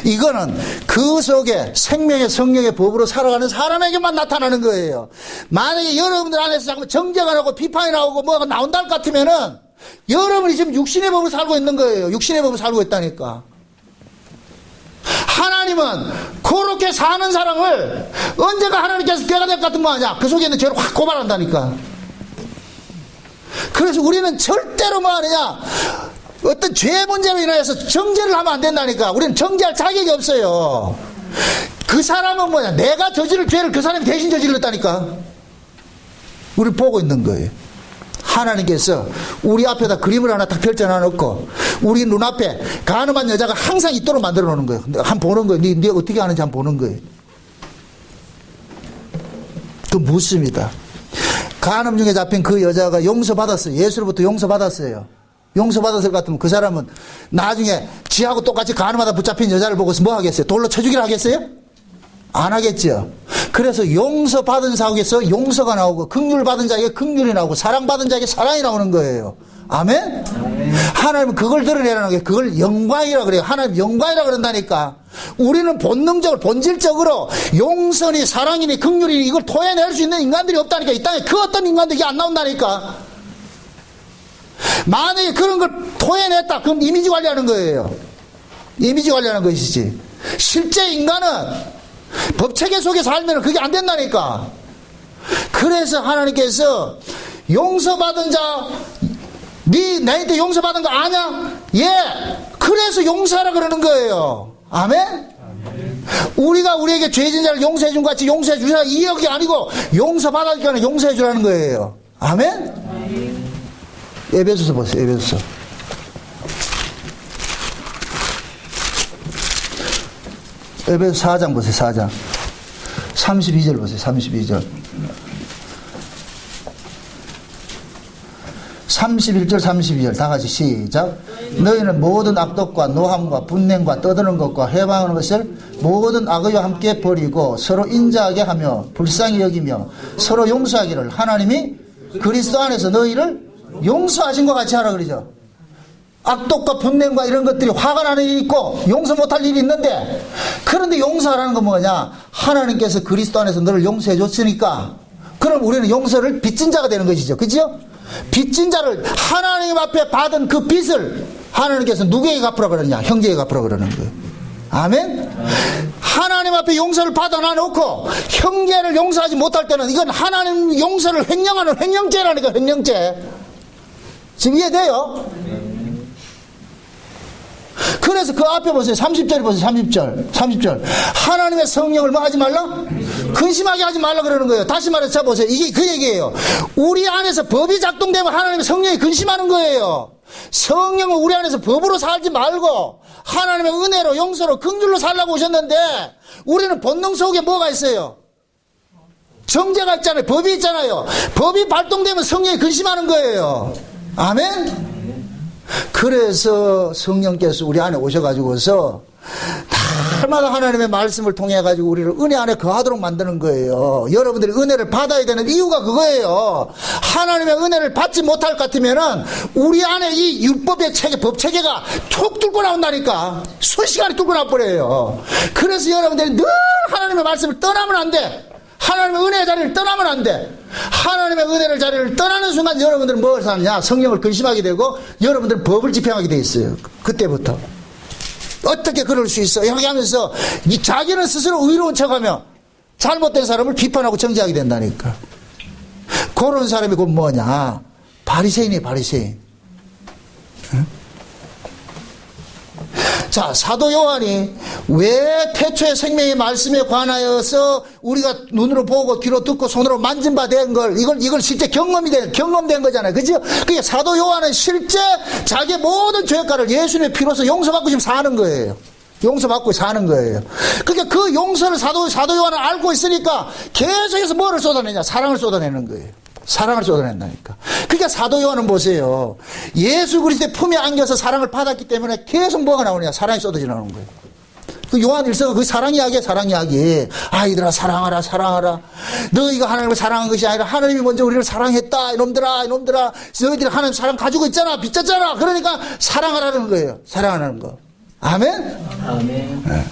이거는 그 속에 생명의 성령의 법으로 살아가는 사람에게만 나타나는 거예요. 만약에 여러분들 안에서 자꾸 정죄가 나오고 비판이 나오고 뭐가 나온다 할 것 같으면은 여러분이 지금 육신의 법을 살고 있는 거예요. 육신의 법을 살고 있다니까. 하나님은 그렇게 사는 사람을 언제가 하나님께서 죄가 될 것 같은 거 아니야. 그 속에 있는 죄를 확 고발한다니까. 그래서 우리는 절대로 뭐 하느냐, 어떤 죄 문제로 인하여서 정죄를 하면 안 된다니까. 우리는 정죄할 자격이 없어요. 그 사람은 뭐냐, 내가 저지를 죄를 그 사람이 대신 저질렀다니까. 우리 보고 있는 거예요. 하나님께서 우리 앞에다 그림을 하나 딱 펼쳐놔 놓고 우리 눈앞에 간음한 여자가 항상 있도록 만들어 놓는 거예요. 한번 보는 거예요. 네 어떻게 하는지 한번 보는 거예요. 그 묻습니다. 간음 중에 잡힌 그 여자가 용서받았어요. 예수로부터 용서받았어요. 용서받았을 것 같으면 그 사람은 나중에 지하고 똑같이 간음하다 붙잡힌 여자를 보고서 뭐 하겠어요? 돌로 쳐주기를 하겠어요? 안 하겠죠. 그래서 용서받은 자에게서 용서가 나오고, 긍휼받은 자에게 긍휼이 나오고, 사랑받은 자에게 사랑이 나오는 거예요. 아멘? 하나님은 그걸 드러내라는 게, 그걸 영광이라 그래요. 하나님 영광이라 그런다니까. 우리는 본능적으로, 본질적으로 용서니 사랑이니 긍휼이니 이걸 토해낼 수 있는 인간들이 없다니까. 이 땅에 그 어떤 인간도 이게 안 나온다니까. 만약에 그런 걸 토해냈다, 그럼 이미지 관리하는 거예요. 이미지 관리하는 것이지. 실제 인간은 법체계 속에 살면 그게 안 된다니까. 그래서 하나님께서 용서받은 자, 네 나한테 용서받은 거 아냐? 예. 그래서 용서하라 그러는 거예요. 아멘? 우리가 우리에게 죄진 자를 용서해 준 것 같이 용서해 주라, 이 얘기 아니고 용서받았으니까 용서해 주라는 거예요. 아멘? 에베소서 보세요. 에베소서. 에베소 4장 보세요. 4장 32절 보세요. 32절 31절 32절 다 같이 시작. 너희는 모든 악독과 노함과 분냉과 떠드는 것과 해방하는 것을 모든 악의와 함께 버리고 서로 인자하게 하며 불쌍히 여기며 서로 용서하기를 하나님이 그리스도 안에서 너희를 용서하신 것 같이 하라 그러죠. 악독과 분냉과 이런 것들이 화가 나는 일이 있고 용서 못할 일이 있는데, 그런데 용서하라는 건 뭐냐, 하나님께서 그리스도 안에서 너를 용서해 줬으니까 그럼 우리는 용서를 빚진 자가 되는 것이죠. 그죠? 빚진 자를 하나님 앞에 받은 그 빚을 하나님께서 누구에게 갚으라 그러냐? 형제에게 갚으라 그러는 거예요. 아멘? 하나님 앞에 용서를 받아놔 놓고 형제를 용서하지 못할 때는 이건 하나님 용서를 횡령하는 횡령죄라니까. 횡령죄. 지금 이해돼요? 그래서 그 앞에 보세요. 30절 보세요. 30절. 하나님의 성령을 뭐 하지 말라? 근심하게 하지 말라 그러는 거예요. 다시 말해서 자 보세요. 이게 그 얘기예요. 우리 안에서 법이 작동되면 하나님의 성령이 근심하는 거예요. 성령은 우리 안에서 법으로 살지 말고 하나님의 은혜로, 용서로, 긍휼로 살라고 오셨는데, 우리는 본능 속에 뭐가 있어요? 정죄가 있잖아요. 법이 있잖아요. 법이 발동되면 성령이 근심하는 거예요. 아멘? 그래서 성령께서 우리 안에 오셔가지고서 날마다 하나님의 말씀을 통해가지고 우리를 은혜 안에 거하도록 만드는 거예요. 여러분들이 은혜를 받아야 되는 이유가 그거예요. 하나님의 은혜를 받지 못할 것 같으면은 우리 안에 이 율법의 체계, 법 체계가 툭 뚫고 나온다니까. 순식간에 뚫고 나버려요. 그래서 여러분들이 늘 하나님의 말씀을 떠나면 안 돼. 하나님의 은혜의 자리를 떠나면 안 돼. 하나님의 은혜를 자리를 떠나는 순간 여러분들은 뭘 사느냐? 성령을 근심하게 되고 여러분들은 법을 집행하게 돼 있어요. 그때부터. 어떻게 그럴 수 있어? 이렇게 하면서 자기는 스스로 의로운 척하며 잘못된 사람을 비판하고 정죄하게 된다니까. 그런 사람이 곧 뭐냐? 바리새인이에요. 바리새인. 응? 자, 사도 요한이 왜 태초의 생명의 말씀에 관하여서 우리가 눈으로 보고 귀로 듣고 손으로 만진 바 된 걸, 이걸 실제 경험된 거잖아요. 그죠? 그게 사도 요한은 실제 자기의 모든 죄가를 예수님의 피로서 용서받고 지금 사는 거예요. 용서받고 사는 거예요. 그러니까 그 용서를 사도 요한은 알고 있으니까 계속해서 뭐를 쏟아내냐? 사랑을 쏟아내는 거예요. 사랑을 쏟아낸다니까. 그러니까 사도 요한은 보세요. 예수 그리스도의 품에 안겨서 사랑을 받았기 때문에 계속 뭐가 나오느냐? 사랑이 쏟아져 나오는 거예요. 그 요한 일서가 그 사랑 이야기야, 사랑 이야기. 아이들아, 사랑하라, 사랑하라. 너희가 하나님을 사랑한 것이 아니라 하나님이 먼저 우리를 사랑했다. 이놈들아. 너희들이 하나님 사랑 가지고 있잖아. 빚졌잖아. 그러니까 사랑하라는 거예요. 사랑하라는 거. 아멘? 아멘. 네.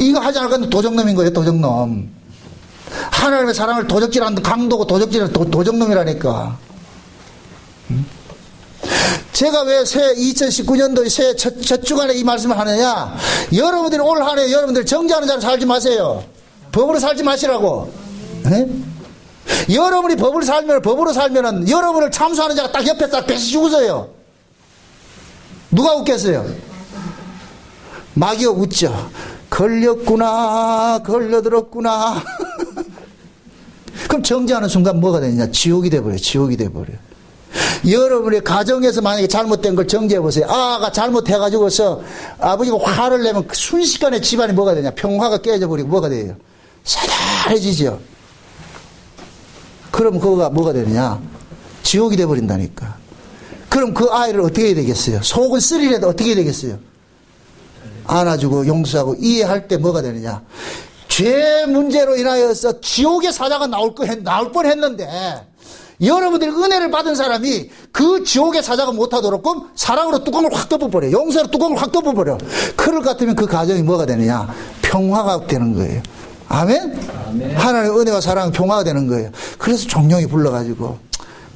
이거 하지 않을 건 도적놈인 거예요, 도적놈. 하나님의 사랑을 도적질하는 강도고 도적질은 도적놈이라니까. 제가 왜 2019년도에 새해 첫 주간에 이 말씀을 하느냐? 여러분들이 올 한 해 여러분들 정죄하는 자로 살지 마세요. 법으로 살지 마시라고. 네? 여러분이 법으로 살면은 여러분을 참수하는 자가 딱 옆에 딱 배시 죽으세요. 누가 웃겠어요? 마귀가 웃죠. 걸렸구나, 걸려들었구나. 그럼 정죄하는 순간 뭐가 되느냐? 지옥이 돼버려요. 지옥이 돼버려요. 여러분의 가정에서 만약에 잘못된 걸 정죄해보세요. 아가 잘못해가지고서 아버지가 화를 내면 순식간에 집안이 뭐가 되냐? 평화가 깨져버리고 뭐가 돼요? 사달해지죠. 그럼 그거가 뭐가 되느냐? 지옥이 돼버린다니까. 그럼 그 아이를 어떻게 해야 되겠어요? 속은 쓰리라도 어떻게 해야 되겠어요? 안아주고 용서하고 이해할 때 뭐가 되느냐? 죄 문제로 인하여서 지옥의 사자가 나올 뻔했는데 여러분들이 은혜를 받은 사람이 그 지옥의 사자가 못하도록 사랑으로 뚜껑을 확 덮어버려요. 용서로 뚜껑을 확 덮어버려. 그럴 것 같으면 그 가정이 뭐가 되느냐? 평화가 되는 거예요. 아멘? 아멘. 하나님의 은혜와 사랑 평화가 되는 거예요. 그래서 종용이 불러가지고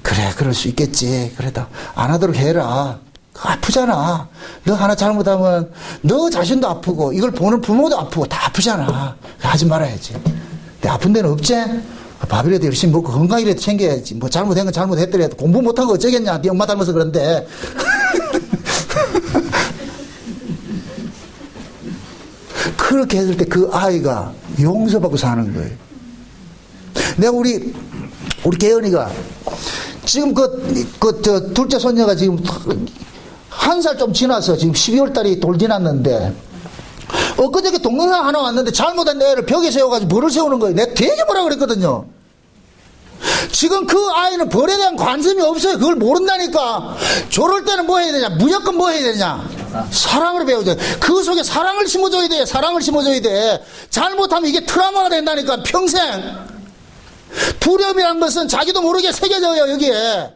그래 그럴 수 있겠지. 그래도 안 하도록 해라. 아프잖아. 너 하나 잘못하면 너 자신도 아프고 이걸 보는 부모도 아프고 다 아프잖아. 하지 말아야지. 근데 아픈 데는 없지? 밥이라도 열심히 먹고 건강이라도 챙겨야지. 뭐 잘못된 건 잘못했더라도 공부 못한 거 어쩌겠냐. 네 엄마 닮아서 그런데. 그렇게 했을 때 그 아이가 용서받고 사는 거예요. 내가 우리 개연이가 지금 저 둘째 손녀가 지금 1살 좀 지나서 지금 12월 달이 돌 지났는데 엊그저께 동영상 하나 왔는데 잘못한 애를 벽에 세워가지고 벌을 세우는 거예요. 내가 되게 뭐라 그랬거든요. 지금 그 아이는 벌에 대한 관심이 없어요. 그걸 모른다니까. 저럴 때는 뭐 해야 되냐? 무조건 뭐 해야 되냐? 사랑으로 배우자. 그 속에 사랑을 심어줘야 돼. 사랑을 심어줘야 돼. 잘못하면 이게 트라우마가 된다니까. 평생. 두려움이란 것은 자기도 모르게 새겨져요. 여기에.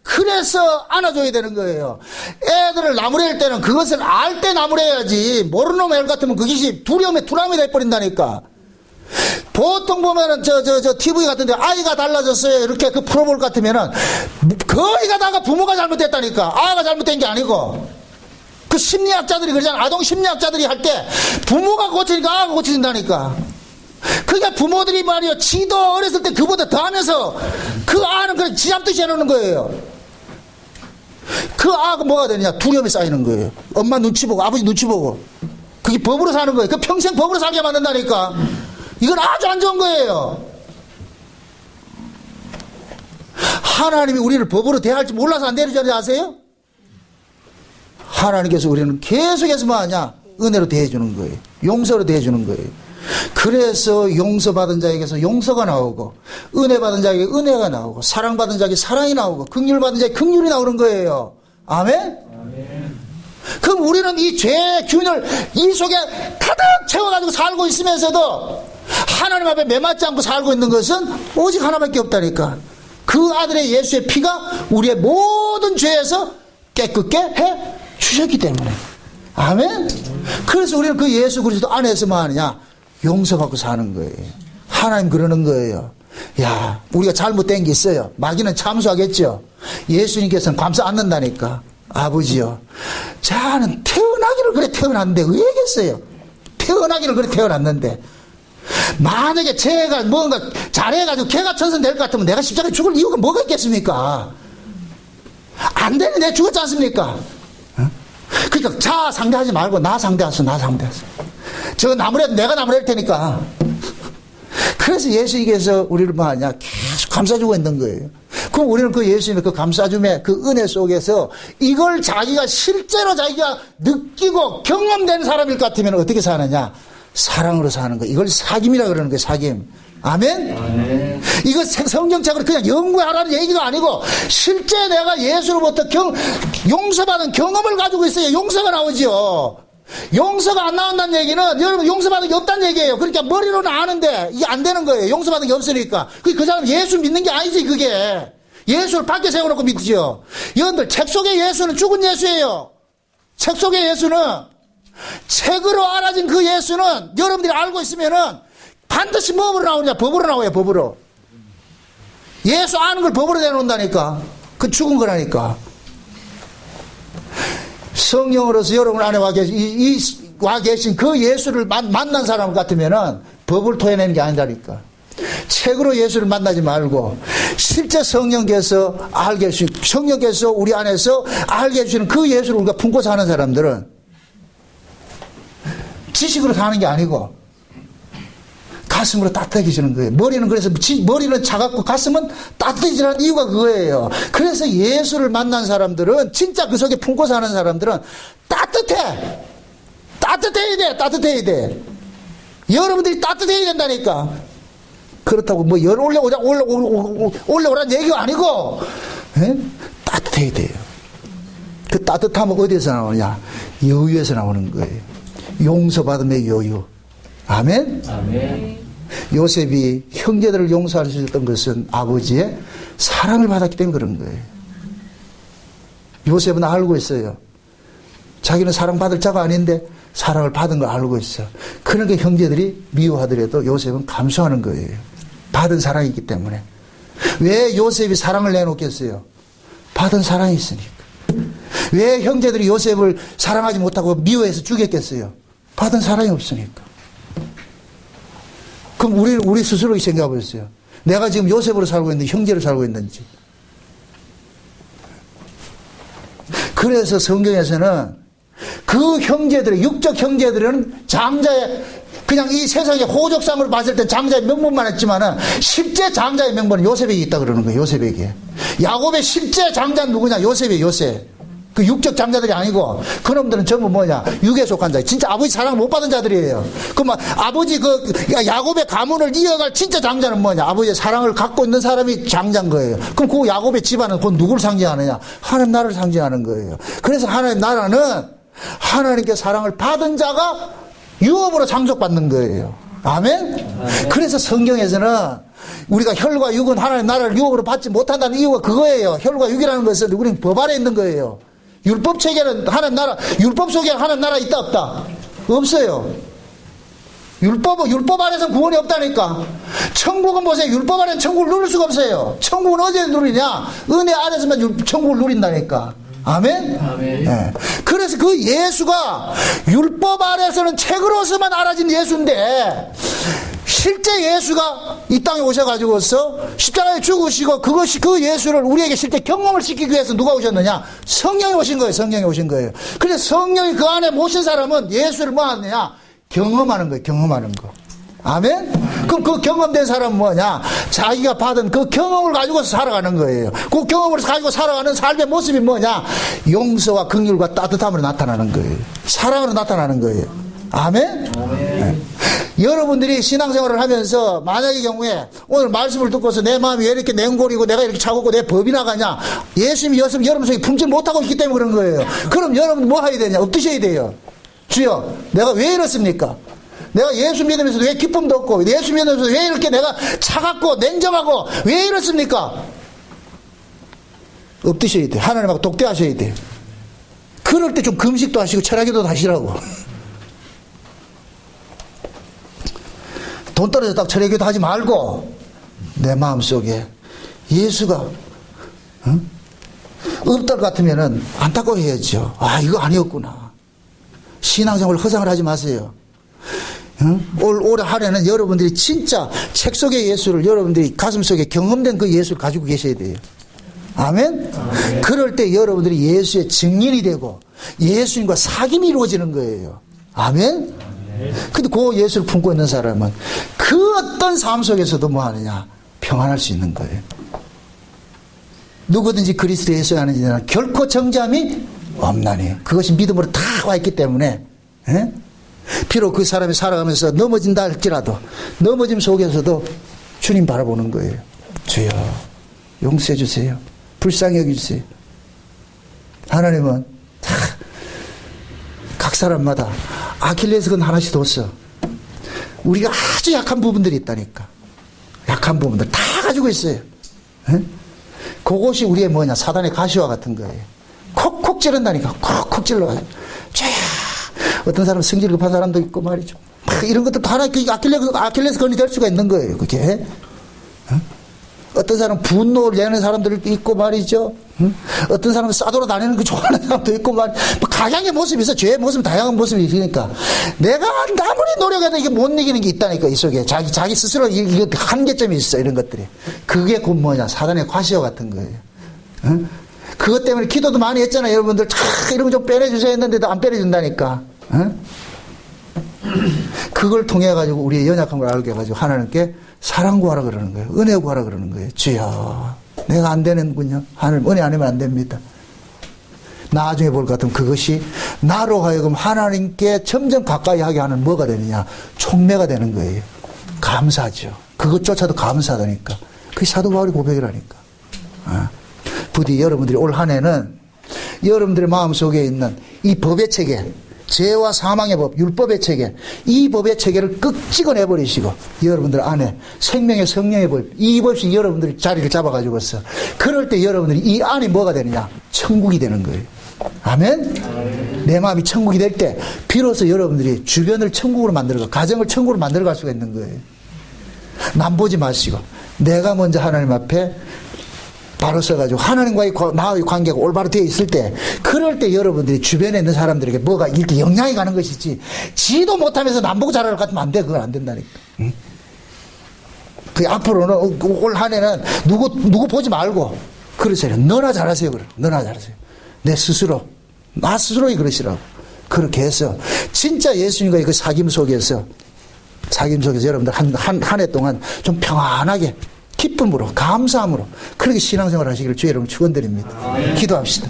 그래서 안아줘야 되는 거예요. 애들을 나무랄 때는 그것을 알 때 나무래야지. 모르는 놈 애 같으면 그것이 두려움에 트라우마가 돼버린다니까. 보통 보면은 TV 같은데 아이가 달라졌어요. 이렇게 그 프로볼 같으면은 거의 가다가 부모가 잘못했다니까. 아이가 잘못된 게 아니고. 그 심리학자들이 그러잖아. 아동 심리학자들이 할 때 부모가 고치니까 아이가 고쳐진다니까. 그러니까 부모들이 말이요. 지도 어렸을 때 그보다 더 하면서 그 아는 그냥 지 잡듯이 해놓는 거예요. 그 아가 뭐가 되느냐? 두려움이 쌓이는 거예요. 엄마 눈치 보고 아버지 눈치 보고. 그게 법으로 사는 거예요. 그 평생 법으로 살게 만든다니까. 이건 아주 안 좋은 거예요. 하나님이 우리를 법으로 대할지 몰라서 안 대하는 줄 아세요? 하나님께서 우리는 계속해서 뭐 하냐? 은혜로 대해주는 거예요. 용서로 대해주는 거예요. 그래서 용서받은 자에게서 용서가 나오고 은혜 받은 자에게 은혜가 나오고 사랑받은 자에게 사랑이 나오고 긍휼 받은 자에게 긍휼이 나오는 거예요. 아멘? 아멘. 그럼 우리는 이 죄의 균을 이 속에 가득 채워가지고 살고 있으면서도 하나님 앞에 매맞지 않고 살고 있는 것은 오직 하나밖에 없다니까. 그 아들의 예수의 피가 우리의 모든 죄에서 깨끗게 해 주셨기 때문에. 아멘. 그래서 우리는 그 예수 그리스도 안에서 뭐 하느냐? 용서받고 사는 거예요. 하나님 그러는 거예요. 야, 우리가 잘못된 게 있어요. 마귀는 참수하겠죠. 예수님께서는 감싸 안는다니까. 아버지요, 자는 태어나기를 그래 태어났는데 왜겠어요? 태어나기를 그래 태어났는데 만약에 제가 뭔가 잘해가지고 개가 천선될 것 같으면 내가 십자가에 죽을 이유가 뭐가 있겠습니까? 안 되니 내가 죽었지 않습니까? 그러니까 자 상대하지 말고 나 상대하소. 나 상대하소. 저 나무래도 내가 나무랄 테니까. 그래서 예수님께서 우리를 뭐 하냐? 계속 감싸주고 있는 거예요. 그럼 우리는 그 예수님의 그 감싸줌의 그 은혜 속에서 이걸 자기가 실제로 자기가 느끼고 경험된 사람일 것 같으면 어떻게 사느냐? 사랑으로 사는 거. 이걸 사귐이라 그러는 거예요. 사귐. 아멘? 아멘. 이거 성경책으로 그냥 연구하라는 얘기가 아니고 실제 내가 예수로부터 용서받은 경험을 가지고 있어요. 용서가 나오죠. 용서가 안 나온다는 얘기는 여러분 용서받은 게 없다는 얘기예요. 그러니까 머리로는 아는데 이게 안 되는 거예요. 용서받은 게 없으니까. 그 사람 예수 믿는 게 아니지 그게. 예수를 밖에 세워놓고 믿죠. 여러분들 책 속의 예수는 죽은 예수예요. 책 속의 예수는 책으로 알아진 그 예수는 여러분들이 알고 있으면은 반드시 뭐로 나오냐? 법으로 나와요. 법으로. 예수 아는 걸 법으로 내놓는다니까. 그 죽은 거라니까. 성령으로서 여러분 안에 와 계신 그 예수를 만난 사람 같으면은 법을 토해내는 게 아니라니까. 책으로 예수를 만나지 말고 실제 성령께서 성령께서 우리 안에서 알게 해주시는 그 예수를 우리가 품고 사는 사람들은 지식으로 사는 게 아니고 가슴으로 따뜻해지는 거예요. 머리는 차갑고 가슴은 따뜻해지는 이유가 그거예요. 그래서 예수를 만난 사람들은, 진짜 그 속에 품고 사는 사람들은 따뜻해야 돼. 여러분들이 따뜻해야 된다니까. 그렇다고 뭐 열 올라오라는 얘기가 아니고, 따뜻해야 돼요. 그 따뜻함은 어디에서 나오냐? 여유에서 나오는 거예요. 용서받음의 여유. 아멘? 아멘. 요셉이 형제들을 용서할 수 있었던 것은 아버지의 사랑을 받았기 때문에 그런 거예요. 요셉은 알고 있어요. 자기는 사랑받을 자가 아닌데 사랑을 받은 걸 알고 있어. 그러니까 형제들이 미워하더라도 요셉은 감수하는 거예요. 받은 사랑이 있기 때문에. 왜 요셉이 사랑을 내놓겠어요? 받은 사랑이 있으니까. 왜 형제들이 요셉을 사랑하지 못하고 미워해서 죽였겠어요? 받은 사랑이 없으니까. 그럼 우리 스스로 생각해 보세요. 내가 지금 요셉으로 살고 있는지 형제로 살고 있는지. 그래서 성경에서는 그 형제들의, 육적 형제들은 장자의, 그냥 이 세상의 호적상으로 봤을 때 장자의 명분만 했지만은 실제 장자의 명분은 요셉에게 있다 그러는 거예요. 요셉에게. 야곱의 실제 장자는 누구냐? 요셉이에요. 요셉. 그 육적 장자들이 아니고, 그놈들은 전부 뭐냐? 육에 속한 자. 진짜 아버지 사랑을 못 받은 자들이에요. 그러면 아버지 야곱의 가문을 이어갈 진짜 장자는 뭐냐? 아버지의 사랑을 갖고 있는 사람이 장자인 거예요. 그럼 그 야곱의 집안은 그 누구를 상징하느냐? 하나님 나라를 상징하는 거예요. 그래서 하나님 나라는 하나님께 사랑을 받은 자가 유업으로 상속받는 거예요. 아멘? 그래서 성경에서는 우리가 혈과 육은 하나님 나라를 유업으로 받지 못한다는 이유가 그거예요. 혈과 육이라는 것은 우리는 법 아래 있는 거예요. 율법 체계는 하나님 나라, 율법 속에 하나님 나라 있다 없다? 없어요. 율법 안에서는 구원이 없다니까. 천국은 보세요. 율법 안에는 천국을 누릴 수가 없어요. 천국은 어디에 누리냐? 은혜 안에서만 천국을 누린다니까. 아멘? 아멘. 네. 그래서 그 예수가 율법 아래서는 책으로서만 알아진 예수인데, 실제 예수가 이 땅에 오셔가지고서 십자가에 죽으시고, 그것이 그 예수를 우리에게 실제 경험을 시키기 위해서 누가 오셨느냐? 성령이 오신 거예요. 성령이 오신 거예요. 그래서 성령이 그 안에 모신 사람은 예수를 뭐 하느냐? 경험하는 거예요. 경험하는 거. 아멘? 그럼 그 경험된 사람은 뭐냐? 자기가 받은 그 경험을 가지고 살아가는 거예요. 그 경험을 가지고 살아가는 삶의 모습이 뭐냐? 용서와 긍휼과 따뜻함으로 나타나는 거예요. 사랑으로 나타나는 거예요. 아멘? 네. 여러분들이 신앙생활을 하면서 만약의 경우에 오늘 말씀을 듣고서 내 마음이 왜 이렇게 냉골이고 내가 이렇게 차갑고 내 법이 나가냐? 예수님이 여러분 속에 품질 못하고 있기 때문에 그런 거예요. 그럼 여러분 뭐 해야 되냐? 엎드셔야 돼요. 주여, 내가 왜 이렇습니까? 내가 예수 믿으면서도 왜 기쁨도 없고, 예수 믿으면서도 왜 이렇게 내가 차갑고 냉정하고 왜 이렇습니까? 엎드셔야 돼. 하나님하고 독대하셔야 돼. 그럴 때 좀 금식도 하시고 철학기도 하시라고. 돈 떨어져 딱 철학기도 하지 말고 내 마음속에 예수가 없다 같으면은 안타까워해야죠. 아, 이거 아니었구나. 신앙생활 허상을 하지 마세요. 올 한해는 여러분들이 진짜 책 속의 예수를 여러분들이 가슴속에 경험된 그 예수를 가지고 계셔야 돼요. 아멘? 아멘. 그럴 때 여러분들이 예수의 증인이 되고 예수님과 사귐이 이루어지는 거예요. 아멘? 근데 그 예수를 품고 있는 사람은 그 어떤 삶 속에서도 뭐 하느냐? 평안할 수 있는 거예요. 누구든지 그리스도 예수 하는 자는 결코 정죄함이 없나니. 그것이 믿음으로 다 와 있기 때문에, 에? 비록 그 사람이 살아가면서 넘어진다 할지라도 넘어짐 속에서도 주님 바라보는 거예요. 주여 용서해 주세요. 불쌍히 여기주세요. 하나님은 각 사람마다 아킬레스건 하나씩 뒀어. 우리가 아주 약한 부분들이 있다니까. 약한 부분들 다 가지고 있어요. 에? 그것이 우리의 뭐냐? 사단의 가시와 같은 거예요. 콕콕 찌른다니까. 콕콕 찔러가지고 어떤 사람은 성질 급한 사람도 있고 말이죠. 이런 것도 다 하나 아킬레스건이 될 수가 있는 거예요. 그게. 어떤 사람은 분노를 내는 사람들도 있고 말이죠. 응? 어떤 사람은 싸돌아 다니는 거 좋아하는 사람도 있고 뭐 각양의 모습이 있어. 죄의 모습은 다양한 모습이 있으니까 내가 아무리 노력해도 이게 못 이기는 게 있다니까. 이 속에 자기 스스로 이게 한계점이 있어. 이런 것들이. 그게 곧 뭐냐, 사단의 과시와 같은 거예요. 응? 그것 때문에 기도도 많이 했잖아요. 여러분들 이런 거 좀 빼내주세요 했는데도 안 빼내준다니까. 응? 그걸 통해 가지고 우리의 연약한 걸 알게 해가지고 하나님께 사랑 구하라 그러는 거예요. 은혜 구하라 그러는 거예요. 주여, 내가 안 되는군요. 하나님 은혜 안 하면 안 됩니다. 나중에 볼 것 같으면 그것이 나로 하여금 하나님께 점점 가까이 하게 하는 뭐가 되느냐, 촉매가 되는 거예요. 감사죠. 그것조차도 감사하다니까. 그게 사도 바울의 고백이라니까. 부디 여러분들이 올 한 해는 여러분들의 마음속에 있는 이 법의 체계, 죄와 사망의 법, 율법의 체계, 이 법의 체계를 끄 찍어내버리시고 여러분들 안에 생명의 성령의 법, 이 법이 여러분들이 자리를 잡아가지고서 그럴 때 여러분들이 이 안이 뭐가 되느냐, 천국이 되는 거예요. 아멘? 내 마음이 천국이 될 때 비로소 여러분들이 주변을 천국으로 만들어가, 가정을 천국으로 만들어갈 수가 있는 거예요. 남 보지 마시고 내가 먼저 하나님 앞에 바로 서가지고 하나님과의 나의 관계가 올바로 되어 있을 때, 그럴 때 여러분들이 주변에 있는 사람들에게 뭐가 이렇게 영향이 가는 것이지, 지도 못하면서 남보고 잘할 것 같으면 안 돼. 그건 안 된다니까. 응? 그 앞으로는 올 한 해는 누구 보지 말고 그러세요. 너나 잘하세요. 그래. 너나 잘하세요. 내 스스로, 나 스스로이 그러시라고. 그렇게 해서 진짜 예수님과의 그 사귐 속에서 여러분들 한 해 동안 좀 평안하게, 기쁨으로, 감사함으로 그렇게 신앙생활 하시기를 주의 이름으로 축원드립니다. 기도합시다.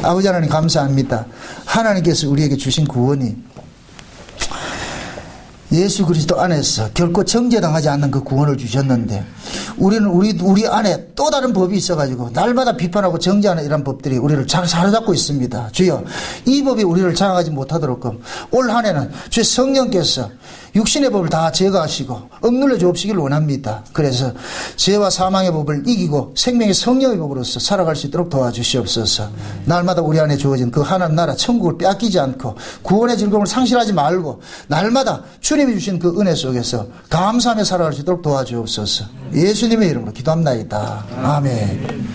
아버지 하나님 감사합니다. 하나님께서 우리에게 주신 구원이 예수 그리스도 안에서 결코 정죄당하지 않는 그 구원을 주셨는데, 우리는 우리 안에 또 다른 법이 있어가지고 날마다 비판하고 정죄하는 이런 법들이 우리를 잘 사로잡고 있습니다. 주여, 이 법이 우리를 장악하지 못하도록 올 한 해는 주의 성령께서 육신의 법을 다 제거하시고 억눌러 주옵시기를 원합니다. 그래서 죄와 사망의 법을 이기고 생명의 성령의 법으로서 살아갈 수 있도록 도와주시옵소서. 날마다 우리 안에 주어진 그 하나님 나라 천국을 빼앗기지 않고 구원의 즐거움을 상실하지 말고 날마다 주님이 주신 그 은혜 속에서 감사하며 살아갈 수 있도록 도와주옵소서. 예수님의 이름으로 기도합나이다. 아멘.